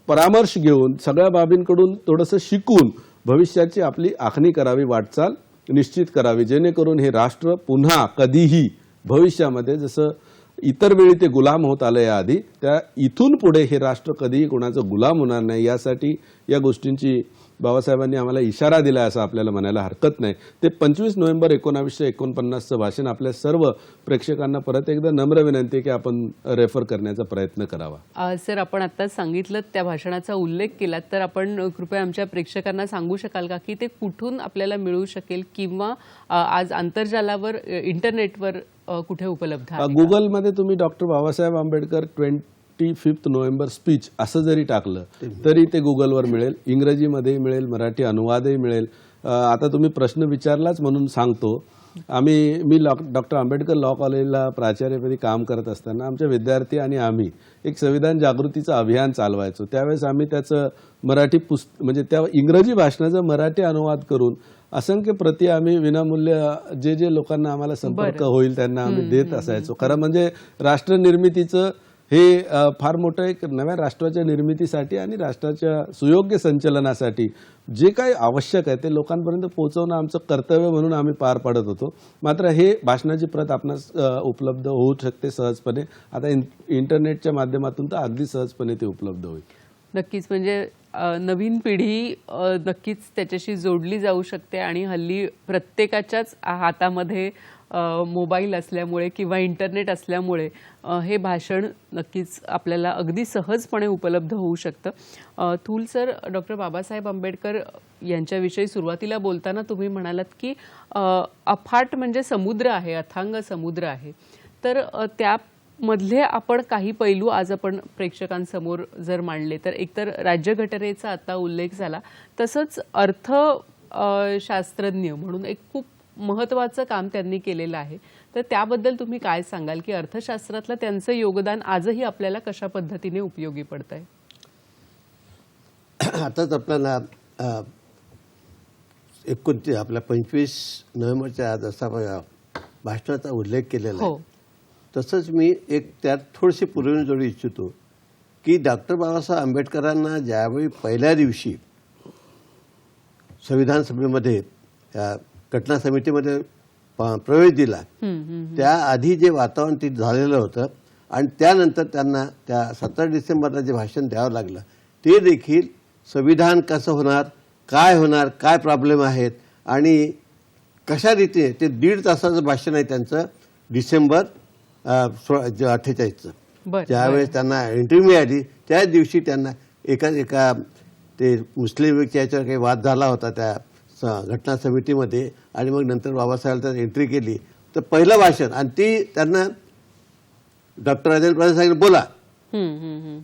परामर्श घेऊन सगळ्या बाबींकडून थोडंसं शिकून भविष्याची आपली आखणी करावी, वाटचाल निश्चित करावी, जेणेकरून हे राष्ट्र पुन्हा कधीही भविष्यामध्ये जसं इतर वेळी ते गुलाम होत आलं याआधी, त्या इथून पुढे हे राष्ट्र कधीही कोणाचं गुलाम होणार नाही यासाठी या गोष्टींची बाबासाहेबांनी आम्हाला इशारा दिला असं आपल्याला म्हणायला हरकत नाही. ते 25 नोव्हेंबर 1949चं भाषण आपल्या सर्व प्रेक्षकांना परत एकदा नम्र विनंती आहे की आपण रेफर करण्याचा प्रयत्न करावा. सर, आपण आत्ताच सांगितलं त्या भाषणाचा उल्लेख केला, तर आपण कृपया आमच्या प्रेक्षकांना सांगू शकाल का की ते कुठून आपल्याला मिळू शकेल किंवा आज आंतरजालावर इंटरनेटवर कुठे उपलब्ध आहे? गुगलमध्ये तुम्ही doctor Babasaheb Ambedkar 25 November speech असं जरी टाकलं तरी ते गुगलवर मिळेल. इंग्रजीमध्येही मिळेल, मराठी अनुवादही मिळेल. आता तुम्ही प्रश्न विचारलाच म्हणून सांगतो. मी डॉक्टर आंबेडकर लॉ कॉलेजला प्राचार्यपदी काम करत असताना आमचे विद्यार्थी आणि आम्ही एक संविधान जागृतीचं अभियान चालवायचो. त्यावेळेस आम्ही त्याचं मराठी म्हणजे त्या इंग्रजी भाषणाचा मराठी अनुवाद करून असंख्य प्रती आम्ही विनामूल्य जे लोकांना आम्हाला संपर्क होईल त्यांना आम्ही देत असायचो. खरं म्हणजे राष्ट्र निर्मितीचं हे फार मोठं एक नव्या राष्ट्राच्या निर्मितीसाठी आणि राष्ट्राच्या सुयोग्य संचलनासाठी जे काही आवश्यक आहे ते लोकांपर्यंत पोहोचवणं आमचं कर्तव्य म्हणून आम्ही पार पाडत होतो. मात्र हे भाषणाची प्रत आपणास उपलब्ध होऊ शकते सहजपणे. आता इंटरनेटच्या माध्यमातून तर अगदी सहजपणे ते उपलब्ध होईल. नक्कीच, म्हणजे नवीन पिढी नक्कीच त्याच्याशी जोडली जाऊ शकते आणि हल्ली प्रत्येकाच्याच हातामध्ये मोबाईल असल्यामुळे किंवा इंटरनेट असल्यामुळे हे भाषण नक्कीच आपल्याला अगदी सहजपणे उपलब्ध होऊ शकतं. थूल सर, डॉक्टर बाबासाहेब आंबेडकर यांच्याविषयी सुरुवातीला बोलताना तुम्ही म्हणालात की अफाट म्हणजे समुद्र आहे, अथांग समुद्र आहे. तर त्यामधले आपण काही पैलू आज आपण प्रेक्षकांसमोर जर मांडले तर एकतर राज्यघटनेचा आता उल्लेख झाला, तसंच अर्थशास्त्रज्ञ म्हणून एक खूप महत्त्वाचं काम त्यांनी केलेलं आहे. तर त्याबद्दल तुम्ही काय सांगाल की अर्थशास्त्रातलं त्यांचं योगदान आजही आपल्याला कशा पद्धतीने उपयोगी पडत आहे? आताच आपल्याला आपल्या 25 नोव्हेंबरच्या जसा भाषणाचा उल्लेख केलेला आहे, तसंच मी एक त्यात थोडीशी पुरवणी जोडू इच्छितो की डॉक्टर बाबासाहेब आंबेडकरांना ज्यावेळी पहिल्या दिवशी संविधान सभेमध्ये घटना समितीमध्ये प्रवेश दिला त्याआधी जे वातावरण ते झालेलं होतं आणि त्यानंतर त्यांना त्या 17 डिसेंबरला जे भाषण द्यावं लागलं ते देखील संविधान कसं होणार, काय प्रॉब्लेम आहेत आणि कशा रीतीने ते 1.5 तासाचं भाषण आहे त्यांचं डिसेंबर 48चं. ज्यावेळेस त्यांना एंट्री मिळाली त्याच दिवशी त्यांना एका ते मुस्लिम व्यक्ती याच्यावर काही वाद झाला होता त्या घटना समितीमध्ये आणि मग नंतर बाबासाहेब त्यांनी एंट्री केली तर पहिलं भाषण आणि ती त्यांना डॉक्टर राजेंद्र प्रसाद सांगितलं बोला,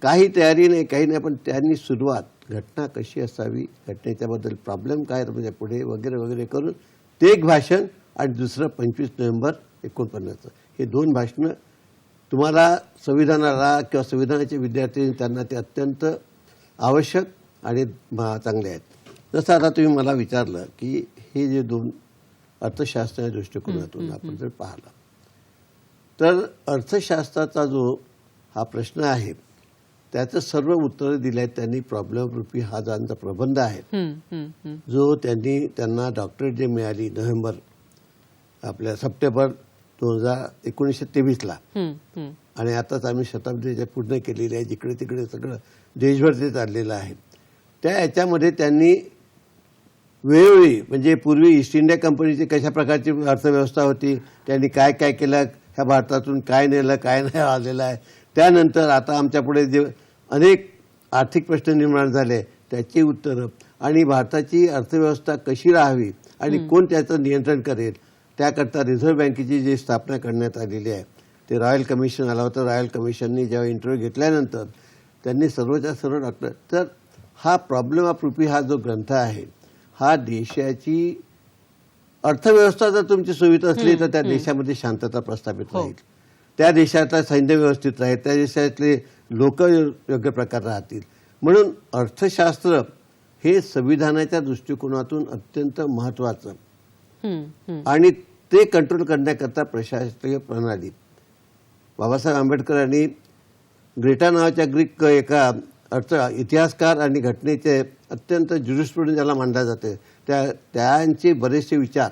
काही तयारी नाही काही नाही, पण त्यांनी सुरुवात घटना कशी असावी, घटनेच्याबद्दल प्रॉब्लेम काय म्हणजे पुढे वगैरे वगैरे करून ते एक भाषण आणि दुसरं 25 नोव्हेंबर 49चं. हे 2 भाषणं तुम्हाला संविधानाला किंवा संविधानाचे विद्यार्थी त्यांना ते अत्यंत आवश्यक आणि चांगले आहेत. जसं आता तुम्ही मला विचारलं की हे जे 2 अर्थशास्त्राच्या दृष्टिकोनातून आपण जर पाहिलं तर अर्थशास्त्राचा जो हा प्रश्न आहे त्याचं सर्व उत्तरं दिले आहेत त्यांनी. प्रॉब्लेम रूपी हा ज्यांचा प्रबंध आहे जो त्यांना डॉक्टरेट जे मिळाली आपल्या सप्टेंबर 1923ला आणि आताच आम्ही शताब्दीच्या पूर्ण केलेली आहे, जिकडे तिकडे सगळं देशभर ते चाललेलं आहे. त्या याच्यामध्ये त्यांनी वेळोवेळी म्हणजे पूर्वी ईस्ट इंडिया कंपनीची कशा प्रकारची अर्थव्यवस्था होती, त्यांनी काय काय केलं, ह्या भारतातून काय नेलं काय नाही आलेलं आहे, त्यानंतर आता आमच्यापुढे जे अनेक आर्थिक प्रश्न निर्माण झाले त्याची उत्तरं आणि भारताची अर्थव्यवस्था कशी राहावी आणि कोण त्याचं नियंत्रण करेल त्याकरता रिझर्व्ह बँकेची जी स्थापना करण्यात आलेली आहे ते रॉयल कमिशन आलं होतं. रॉयल कमिशननी जेव्हा इंटरव्ह्यू घेतल्यानंतर त्यांनी सर्वच्या सर्व डॉक्टर तर हा प्रॉब्लेम ऑफ रुपी हा जो ग्रंथ आहे हा देशाची अर्थव्यवस्था जर तुमची सुविधा असली तर त्या देशामध्ये शांतता प्रस्थापित राहील, त्या देशातलं सैन्य व्यवस्थित राहील, त्या देशातले लोक योग्य प्रकारे राहतील. म्हणून अर्थशास्त्र हे संविधानाच्या दृष्टिकोनातून अत्यंत महत्वाचं आणि ते कंट्रोल करण्याकरता प्रशासकीय प्रणाली. बाबासाहेब आंबेडकरांनी ग्रेटा नावाच्या ग्रीक एका इतिहासकार आणि घटनेचे अत्यंत ज्युरिस्प्रुडन्स ज्याला मानले जाते त्यांचे बरेचसे विचार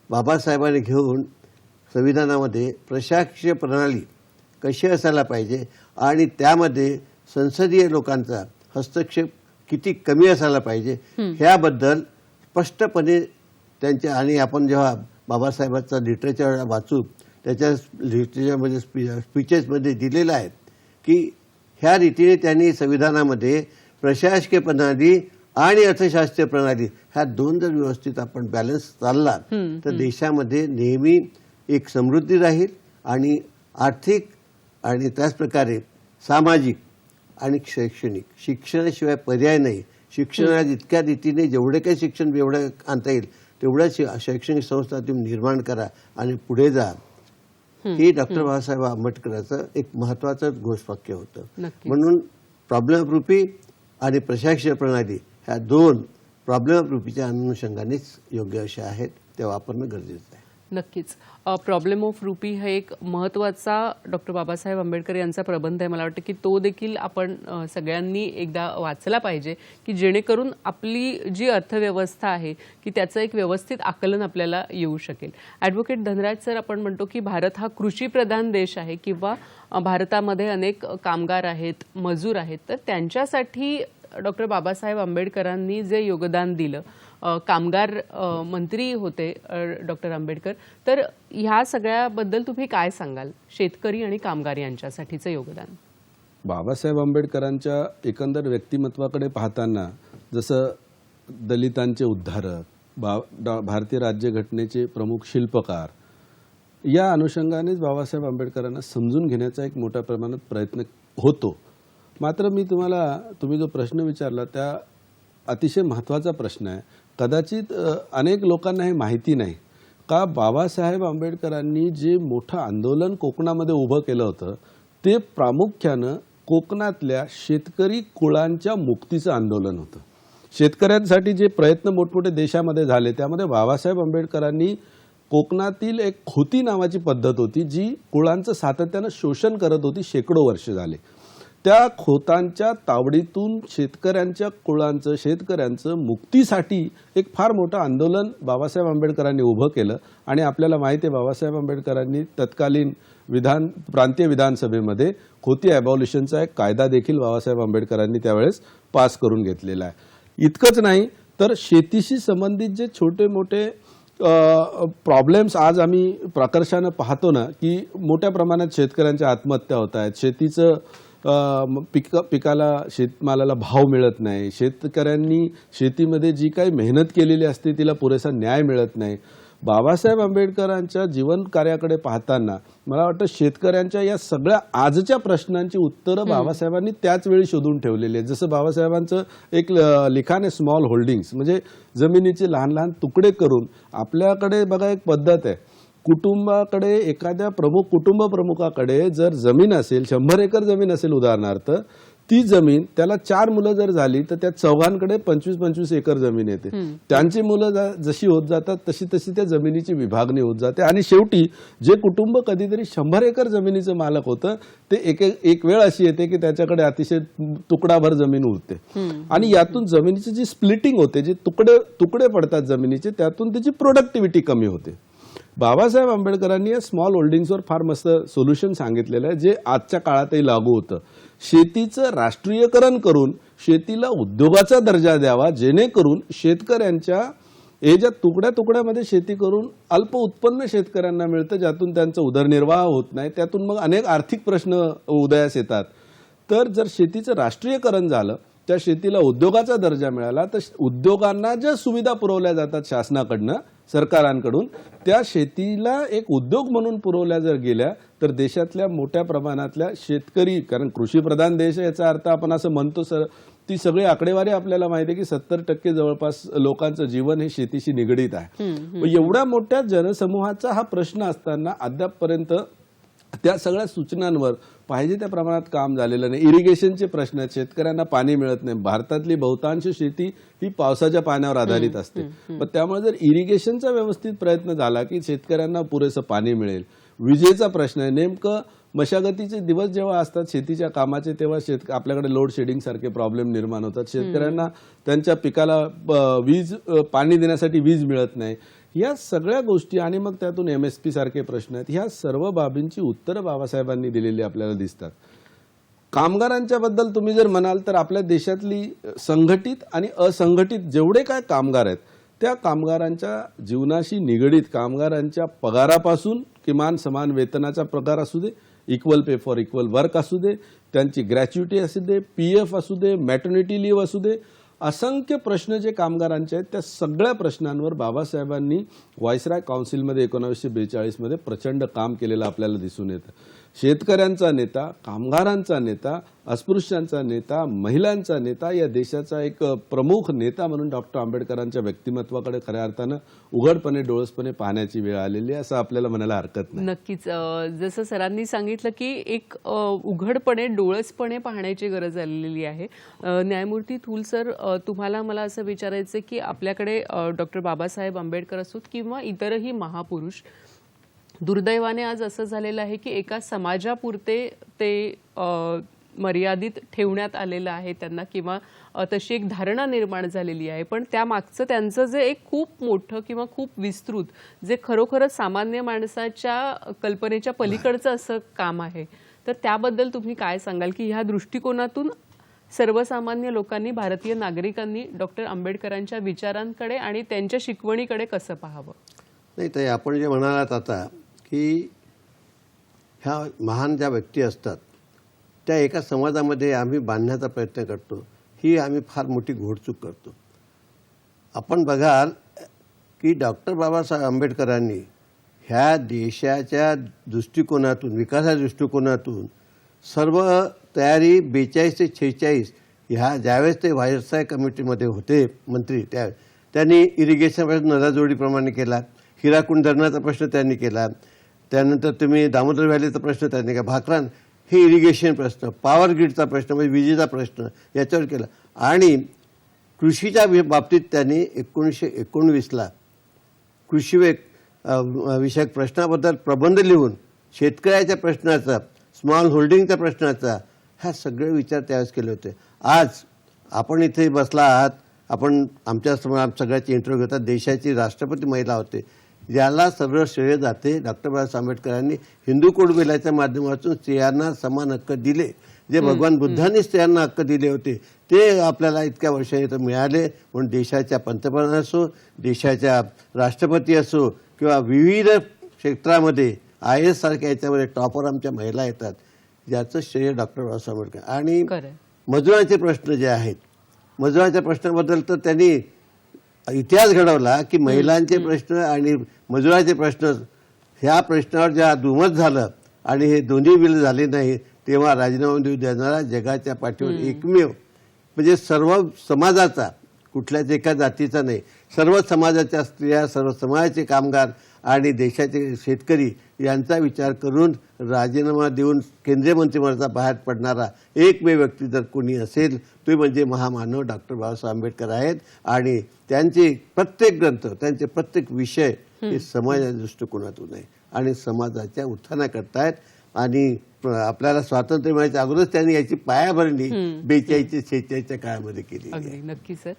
बाबासाहेबांनी घेऊन संविधानामध्ये प्रशासकीय प्रणाली कशी असायला पाहिजे आणि त्यामध्ये संसदीय लोकांचा हस्तक्षेप किती कमी असायला पाहिजे ह्याबद्दल स्पष्टपणे त्यांच्या. आणि आपण जेव्हा बाबासाहेबांचा लिटरेचर वाचू त्याच्या लिटरेचरमध्ये स्पीचेसमध्ये दिलेलं आहे की ह्या रीतीने त्यांनी संविधानामध्ये प्रशासकीय प्रणाली आणि अर्थशास्त्रीय प्रणाली ह्या दोन जर व्यवस्थित आपण बॅलन्स चालला तर देशामध्ये नेहमी एक समृद्धी राहील आणि आर्थिक आणि त्याचप्रकारे सामाजिक आणि शैक्षणिक. शिक्षणाशिवाय पर्याय नाही. शिक्षणात इतक्या रीतीने जेवढे काही शिक्षण एवढं आणता येईल तेवढ्याच शैक्षणिक संस्था तुम्ही निर्माण करा आणि पुढे जा. हे डॉक्टर बाबासाहेब आंबेडकरांचं एक महत्वाचं घोषवाक्य होतं. म्हणून प्रॉब्लेम ऑफ रुपी आणि प्रशासकीय प्रणाली ह्या दोन प्रॉब्लेम ऑफ रुपीच्या अनुषंगानेच योग्य अशा आहेत ते वापरणं गरजेचं आहे. नक्कीच. प्रॉब्लेम ऑफ रुपी हा एक महत्त्वाचा डॉक्टर बाबासाहेब आंबेडकर यांचा प्रबंध आहे. मला वाटतं की तो देखील आपण सगळ्यांनी एकदा वाचला पाहिजे की जेणेकरून आपली जी अर्थव्यवस्था आहे की त्याचं एक व्यवस्थित आकलन आपल्याला येऊ शकेल. ॲडव्होकेट धनराज सर, आपण म्हणतो की भारत हा कृषीप्रधान देश आहे किंवा भारतामध्ये अनेक कामगार आहेत, मजूर आहेत, तर त्यांच्यासाठी डॉक्टर बाबासाहेब आंबेडकरांनी जे योगदान दिलं, कामगार मंत्री होते डॉक्टर आंबेडकर, तर ह्या सगळ्याबद्दल तुम्ही काय सांगाल? शेतकरी आणि कामगार यांच्यासाठीचं योगदान. बाबासाहेब आंबेडकरांच्या एकंदर व्यक्तिमत्वाकडे पाहताना जसं दलितांचे उद्धारक, भारतीय राज्यघटनेचे प्रमुख शिल्पकार, या अनुषंगानेच बाबासाहेब आंबेडकरांना समजून घेण्याचा एक मोठ्या प्रमाणात प्रयत्न होतो. मात्र मी तुम्ही जो प्रश्न विचारला त्या अतिशय महत्त्वाचा प्रश्न आहे. कदाचित अनेक लोकांना हे माहिती नाही का बाबासाहेब आंबेडकरांनी जे मोठं आंदोलन कोकणामध्ये उभं केलं होतं ते प्रामुख्यानं कोकणातल्या शेतकरी कुळांच्या मुक्तीचं आंदोलन होतं. शेतकऱ्यांसाठी जे प्रयत्न मोठमोठे देशामध्ये झाले त्यामध्ये बाबासाहेब आंबेडकरांनी कोकणातील एक खोती नावाची पद्धत होती जी कुळांचं सातत्यानं शोषण करत होती शेकडो वर्ष झाले. त्या खोतांच्या तावडीतून शेतकऱ्यांचं मुक्तीसाठी एक फार मोठं आंदोलन बाबासाहेब आंबेडकरांनी उभं केलं. आणि आपल्याला माहिती आहे बाबासाहेब आंबेडकरांनी तत्कालीन प्रांतीय विधानसभेमध्ये खोती ॲबॉलिशनचा एक कायदा देखील बाबासाहेब आंबेडकरांनी त्यावेळेस पास करून घेतलेला आहे. इतकंच नाही तर शेतीशी संबंधित जे छोटे मोठे प्रॉब्लेम्स आज आम्ही प्रकर्षानं पाहतो ना की मोठ्या प्रमाणात शेतकऱ्यांच्या आत्महत्या होत आहेत, शेतीचं पिकाला शेतमालाला भाव मिळत नाही, शेतकऱ्यांनी शेतीमध्ये जी काही मेहनत केलेली असते तिला पुरेसा न्याय मिळत नाही. बाबासाहेब आंबेडकरांच्या जीवन कार्याकडे पाहताना मला वाटतं शेतकऱ्यांच्या या सगळ्या आजच्या प्रश्नांची उत्तरं बाबासाहेबांनी त्याच वेळी शोधून ठेवलेली आहेत. जसं बाबासाहेबांचं एक लिखाण आहे स्मॉल होल्डिंग्स, म्हणजे जमिनीचे लहान लहान तुकडे करून. आपल्याकडे बघा एक पद्धत आहे, कुटुंबाकडे एखाद्या कुटुंब प्रमुखाकडे जर जमीन असेल 100 एकर जमीन असेल उदाहरणार्थ, ती जमीन त्याला 4 मुलं जर झाली तर त्या चौघांकडे 25-25 एकर जमीन येते. त्यांची मुलं जशी होत जातात तशी तशी त्या जमिनीची विभागणी होत जाते आणि शेवटी जे कुटुंब कधीतरी 100 एकर जमिनीचं मालक होतं ते एक वेळ अशी येते की त्याच्याकडे अतिशय तुकडाभर जमीन उरते आणि यातून जमिनीची जी स्प्लिटिंग होते, जे तुकडे पडतात जमिनीचे, त्यातून त्याची प्रोडक्टिव्हिटी कमी होते. बाबासाहेब आंबेडकरांनी या स्मॉल होल्डिंग्सवर फार मस्त सोल्युशन सांगितलेलं आहे जे आजच्या काळातही लागू होतं. शेतीचं राष्ट्रीयकरण करून शेतीला उद्योगाचा दर्जा द्यावा, जेणेकरून शेतकऱ्यांच्या हे ज्या तुकड्यामध्ये शेती करून अल्प उत्पन्न शेतकऱ्यांना मिळतं, ज्यातून त्यांचा उदरनिर्वाह होत नाही, त्यातून मग अनेक आर्थिक प्रश्न उदयास येतात. तर जर शेतीचं राष्ट्रीयकरण झालं, त्या शेतीला उद्योगाचा दर्जा मिळाला, तर उद्योगांना ज्या सुविधा पुरवल्या जातात शासनाकडनं, सरकारांकडून, त्या शेतीला एक उद्योग म्हणून पुरवल्या जर गेल्या तर देशातल्या मोठ्या प्रमाणातल्या शेतकरी, कारण कृषीप्रधान देश आहे याचा अर्थ आपण असं म्हणतो सर, ती सगळी आकडेवारी आपल्याला माहिती आहे की 70% जवळपास लोकांचं जीवन हे शेतीशी निगडीत आहे. एवढ्या मोठ्या जनसमूहाचा हा प्रश्न असताना अद्यापपर्यंत त्या सगळ्या सूचनांवर पाहिजे त्या प्रमाणात काम झालेलं नाही. इरिगेशनचे प्रश्न आहेत, शेतकऱ्यांना पाणी मिळत नाही. भारतातली बहुतांश शेती ही पावसाच्या पाण्यावर आधारित असते. पण त्यामुळे जर इरिगेशनचा व्यवस्थित प्रयत्न झाला की शेतकऱ्यांना पुरेसं पाणी मिळेल. विजेचा प्रश्न आहे, नेमकं मशागतीचे दिवस जेव्हा असतात शेतीच्या कामाचे तेव्हा आपल्याकडे लोड शेडिंग सारखे प्रॉब्लेम निर्माण होतात. शेतकऱ्यांना त्यांच्या पिकाला पाणी देण्यासाठी वीज मिळत नाही. या सगळ्या गोष्टी आणि मग त्यातून MSP सारखे प्रश्न आहेत. ह्या सर्व बाबींची उत्तरं बाबासाहेबांनी दिलेली आपल्याला दिसतात. कामगारांच्या बद्दल तुम्ही जर म्हणाल तर आपल्या देशातली संघटित आणि असंघटित जेवढे काय कामगार आहेत त्या कामगारांच्या जीवनाशी निगडीत कामगारांच्या पगारापासून किमान समान वेतनाचा पगार असू दे, equal pay for equal work असू दे, त्यांची ग्रॅच्युटी असू दे, PF असू दे, मॅटर्निटी लिव्ह असू दे, असंख्य प्रश्न जे कामगारांचे आहेत त्या सगळ्या प्रश्नांवर बाबासाहेबांनी व्हाईसराय काउन्सिलमध्ये 1942 मध्ये प्रचंड काम केलेलं आपल्याला दिसून येतं. शेतकऱ्यांचा नेता, कामगारांचा नेता, अस्पृश्यांचा नेता, महिलांचा नेता, या देशाचा एक प्रमुख नेता म्हणून डॉक्टर आंबेडकरांच्या व्यक्तिमत्वाकडे खऱ्या अर्थानं उघडपणे डोळसपणे पाहण्याची वेळ आलेली आहे असं आपल्याला म्हणायला हरकत नाही. नक्कीच. जसं सरांनी सांगितलं की एक उघडपणे डोळसपणे पाहण्याची गरज आलेली आहे. न्यायमूर्ती थूल सर, तुम्हाला मला असं विचारायचं की आपल्याकडे डॉक्टर बाबासाहेब आंबेडकर असोत किंवा इतरही महापुरुष, दुर्दैवाने आज असं झालेलं आहे की एका समाजापुरते ते मर्यादित ठेवण्यात आलेलं आहे त्यांना, किंवा तशी एक धारणा निर्माण झालेली आहे. पण त्यामागचं त्यांचं जे एक खूप मोठं किंवा खूप विस्तृत, जे खरोखरच सामान्य माणसाच्या कल्पनेच्या पलीकडचं असं काम आहे, तर त्याबद्दल तुम्ही काय सांगाल की ह्या दृष्टिकोनातून सर्वसामान्य लोकांनी, भारतीय नागरिकांनी डॉक्टर आंबेडकरांच्या विचारांकडे आणि त्यांच्या शिकवणीकडे कसं पाहावं? नाही, तर आपण जे म्हणालात आता की ह्या महान ज्या व्यक्ती असतात त्या एका समाजामध्ये आम्ही बांधण्याचा प्रयत्न करतो, ही आम्ही फार मोठी घोडचूक करतो. आपण बघाल की डॉक्टर बाबासाहेब आंबेडकरांनी ह्या देशाच्या दृष्टिकोनातून, विकासाच्या दृष्टिकोनातून सर्व तयारी 42 ते 46 ह्या ज्यावेळेस ते व्हाईसराय कमिटीमध्ये होते मंत्री, त्यांनी इरिगेशन नजाजोडीप्रमाणे केला, हिराकुंड धरणाचा प्रश्न त्यांनी केला, त्यानंतर तुम्ही दामोदर व्हॅलीचा प्रश्न त्यांनी केला, भाकरान हे इरिगेशन प्रश्न, पॉवर ग्रीडचा प्रश्न म्हणजे विजेचा प्रश्न याच्यावर केला. आणि कृषीच्या बाबतीत त्यांनी 1919ला कृषी विषयक प्रश्नाबद्दल प्रबंध लिहून शेतकऱ्याच्या प्रश्नाचा, स्मॉल होल्डिंगच्या प्रश्नाचा ह्या सगळे विचार त्यावेळेस केले होते. आज आपण इथे बसला आहात, आपण आमच्या सगळ्याची इंटरव्ह्यू घेतात, देशाची राष्ट्रपती महिला होते, ज्याला सगळं श्रेय जाते डॉक्टर बाबासाहेब आंबेडकरांनी हिंदू कोड बिलाच्या माध्यमातून स्त्रियांना समान हक्क दिले. जे भगवान बुद्धांनी स्त्रियांना हक्क दिले होते ते आपल्याला इतक्या वर्षांनी तर मिळाले. म्हणून देशाच्या पंतप्रधान असो, देशाच्या राष्ट्रपती असो किंवा विविध क्षेत्रामध्ये IAS सारख्या याच्यामध्ये टॉपर आमच्या महिला येतात, ज्याचं श्रेय डॉक्टर बाबासाहेब आंबेडकर. आणि मजुरांचे प्रश्न जे आहेत, मजुरांच्या प्रश्नाबद्दल तर त्यांनी इतिहास घडवला की महिलांचे प्रश्न आणि मजुरांचे प्रश्न, ह्या प्रश्नावर जेव्हा दुमत झालं आणि हे दोन्ही बिल झाले नाही तेव्हा राजीनामा देणारा जगाच्या पाठीवर एकमेव, म्हणजे सर्व समाजाचा, कुठल्याच एका जातीचा नाही, सर्व समाजाच्या स्त्रिया, सर्व समाजाचे कामगार आणि देशाचे शेतकरी यांचा विचार करून राजीनामा देऊन केंद्रीय मंत्रिमंडळाचा बाहेर पडणारा एकमेव व्यक्ती जर कोणी असेल तो म्हणजे महामानव डॉक्टर बाबासाहेब आंबेडकर आहेत. आणि त्यांचे प्रत्येक ग्रंथ, त्यांचे प्रत्येक विषय हे समाजाच्या दृष्टिकोनातून आहे आणि समाजाच्या उत्थानाकरता आहेत. आणि आपल्याला स्वातंत्र्य मिळायच्या अगोदरच त्यांनी याची पायाभरणी 42-46च्या काळामध्ये केली. अगदी नक्की सर.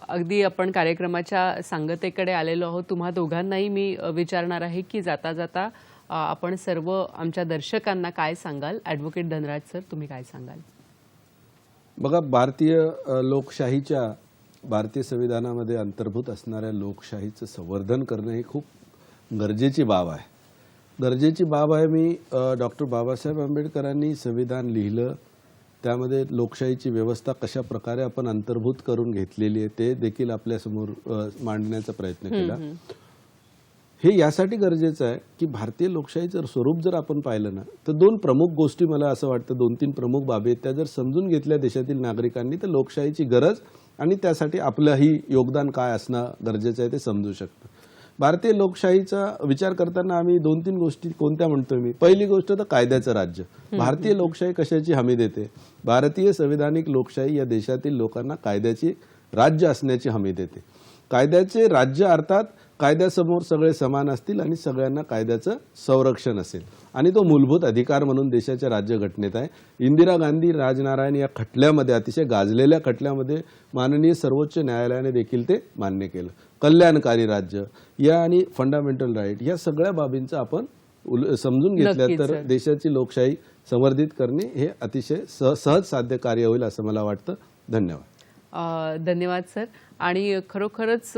अगदी आपण कार्यक्रमाच्या सांगतेकडे आलेलो आहोत. तुम्हा दोघांनाही मी विचारणार आहे की जाता जाता आपण सर्व आमच्या दर्शकांना काय सांगाल? ॲडव्होकेट धनराज सर, तुम्ही काय सांगाल? बघा, भारतीय लोकशाहीच्या, भारतीय संविधानामध्ये अंतर्भूत असणाऱ्या लोकशाहीचं संवर्धन करणं ही खूप गरजेची बाब आहे. गरजेची बाब आहे. मी डॉक्टर बाबासाहेब आंबेडकरांनी संविधान लिहिलं, त्यामध्ये लोकशाहीची व्यवस्था कशा प्रकारे आपण अंतर्भूत करून घेतलेली आहे ते देखील आपल्यासमोर मांडण्याचा प्रयत्न केला. हे यासाठी गरजेचं आहे की भारतीय लोकशाहीचं स्वरूप जर आपण पाहिलं ना तर दोन प्रमुख गोष्टी, मला असं वाटतं 2-3 प्रमुख बाबी आहेत, त्या जर समजून घेतल्या देशातील नागरिकांनी तर लोकशाहीची गरज आणि त्यासाठी आपलंही योगदान काय असणं गरजेचं आहे ते समजू शकतं. भारतीय लोकशाहीचा विचार करताना आम्ही 2-3 गोष्टी कोणत्या म्हणतोय मी. पहिली गोष्ट तर कायद्याचं राज्य. भारतीय लोकशाही कशाची हमी देते? भारतीय संविधानिक लोकशाही या देशातील लोकांना कायद्याची राज्य असण्याची हमी देते. कायद्याचे राज्य अर्थात कायद्यासमोर सगळे समान असतील आणि सगळ्यांना कायद्याचं संरक्षण असेल आणि तो मूलभूत अधिकार म्हणून देशाच्या राज्यघटनेत आहे. इंदिरा गांधी राजनारायण या खटल्यामध्ये, अतिशय गाजलेल्या खटल्यामध्ये माननीय सर्वोच्च न्यायालयाने देखील ते मान्य केलं. कल्याणकारी राज्य या आणि फंडामेंटल राईट या सगळ्या बाबींचं आपण समजून घेतल्या नक्कीच, तर सर. देशाची लोकशाही संवर्धित करणे हे अतिशय सहज साध्य कार्य होईल असं मला वाटतं. धन्यवाद. धन्यवाद सर. आणि खरोखरच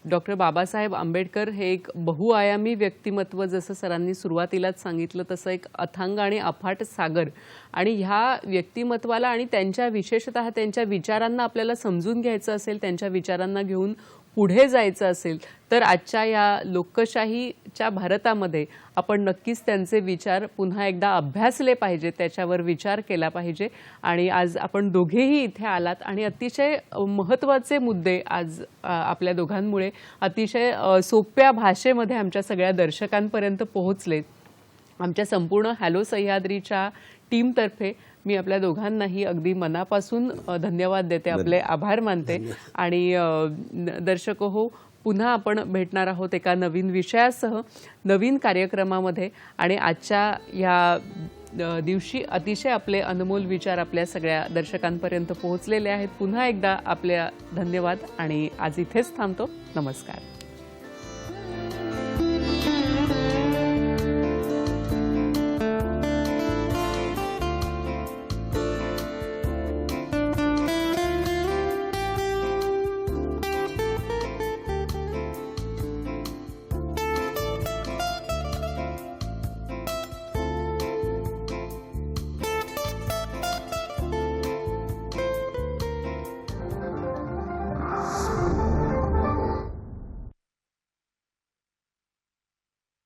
डॉक्टर बाबासाहेब आंबेडकर हे एक बहुआयामी व्यक्तिमत्व, जसं सरांनी सुरुवातीलाच सांगितलं तसं एक अथांग आणि अफाट सागर. आणि ह्या व्यक्तिमत्वाला आणि त्यांच्या विशेषतः त्यांच्या विचारांना आपल्याला समजून घ्यायचं असेल, त्यांच्या विचारांना घेऊन पुढे जायचं असेल तर आजच्या या लोकशाहीच्या भारतामध्ये आपण नक्कीच त्यांचे विचार पुन्हा एकदा अभ्यासले पाहिजे, त्याच्यावर विचार केला पाहिजे. आणि आज आपण दोघेही इथे आलात आणि अतिशय महत्त्वाचे मुद्दे आज आपल्या दोघांमुळे अतिशय सोप्या भाषेमध्ये आमच्या सगळ्या दर्शकांपर्यंत पोहोचले. आमच्या संपूर्ण हॅलो सह्याद्रीच्या टीमतर्फे मी आपल्या दोघांनाही अगदी मनापासून धन्यवाद देते, आपले आभार मानते. आणि दर्शक हो, पुन्हा आपण भेटणार आहोत एका नवीन विषयासह, नवीन कार्यक्रमामध्ये. आणि आजच्या या दिवशी अतिशय आपले अनमोल विचार आपल्या सगळ्या दर्शकांपर्यंत पोहोचलेले आहेत. पुन्हा एकदा आपल्या धन्यवाद आणि आज इथेच थांबतो. नमस्कार.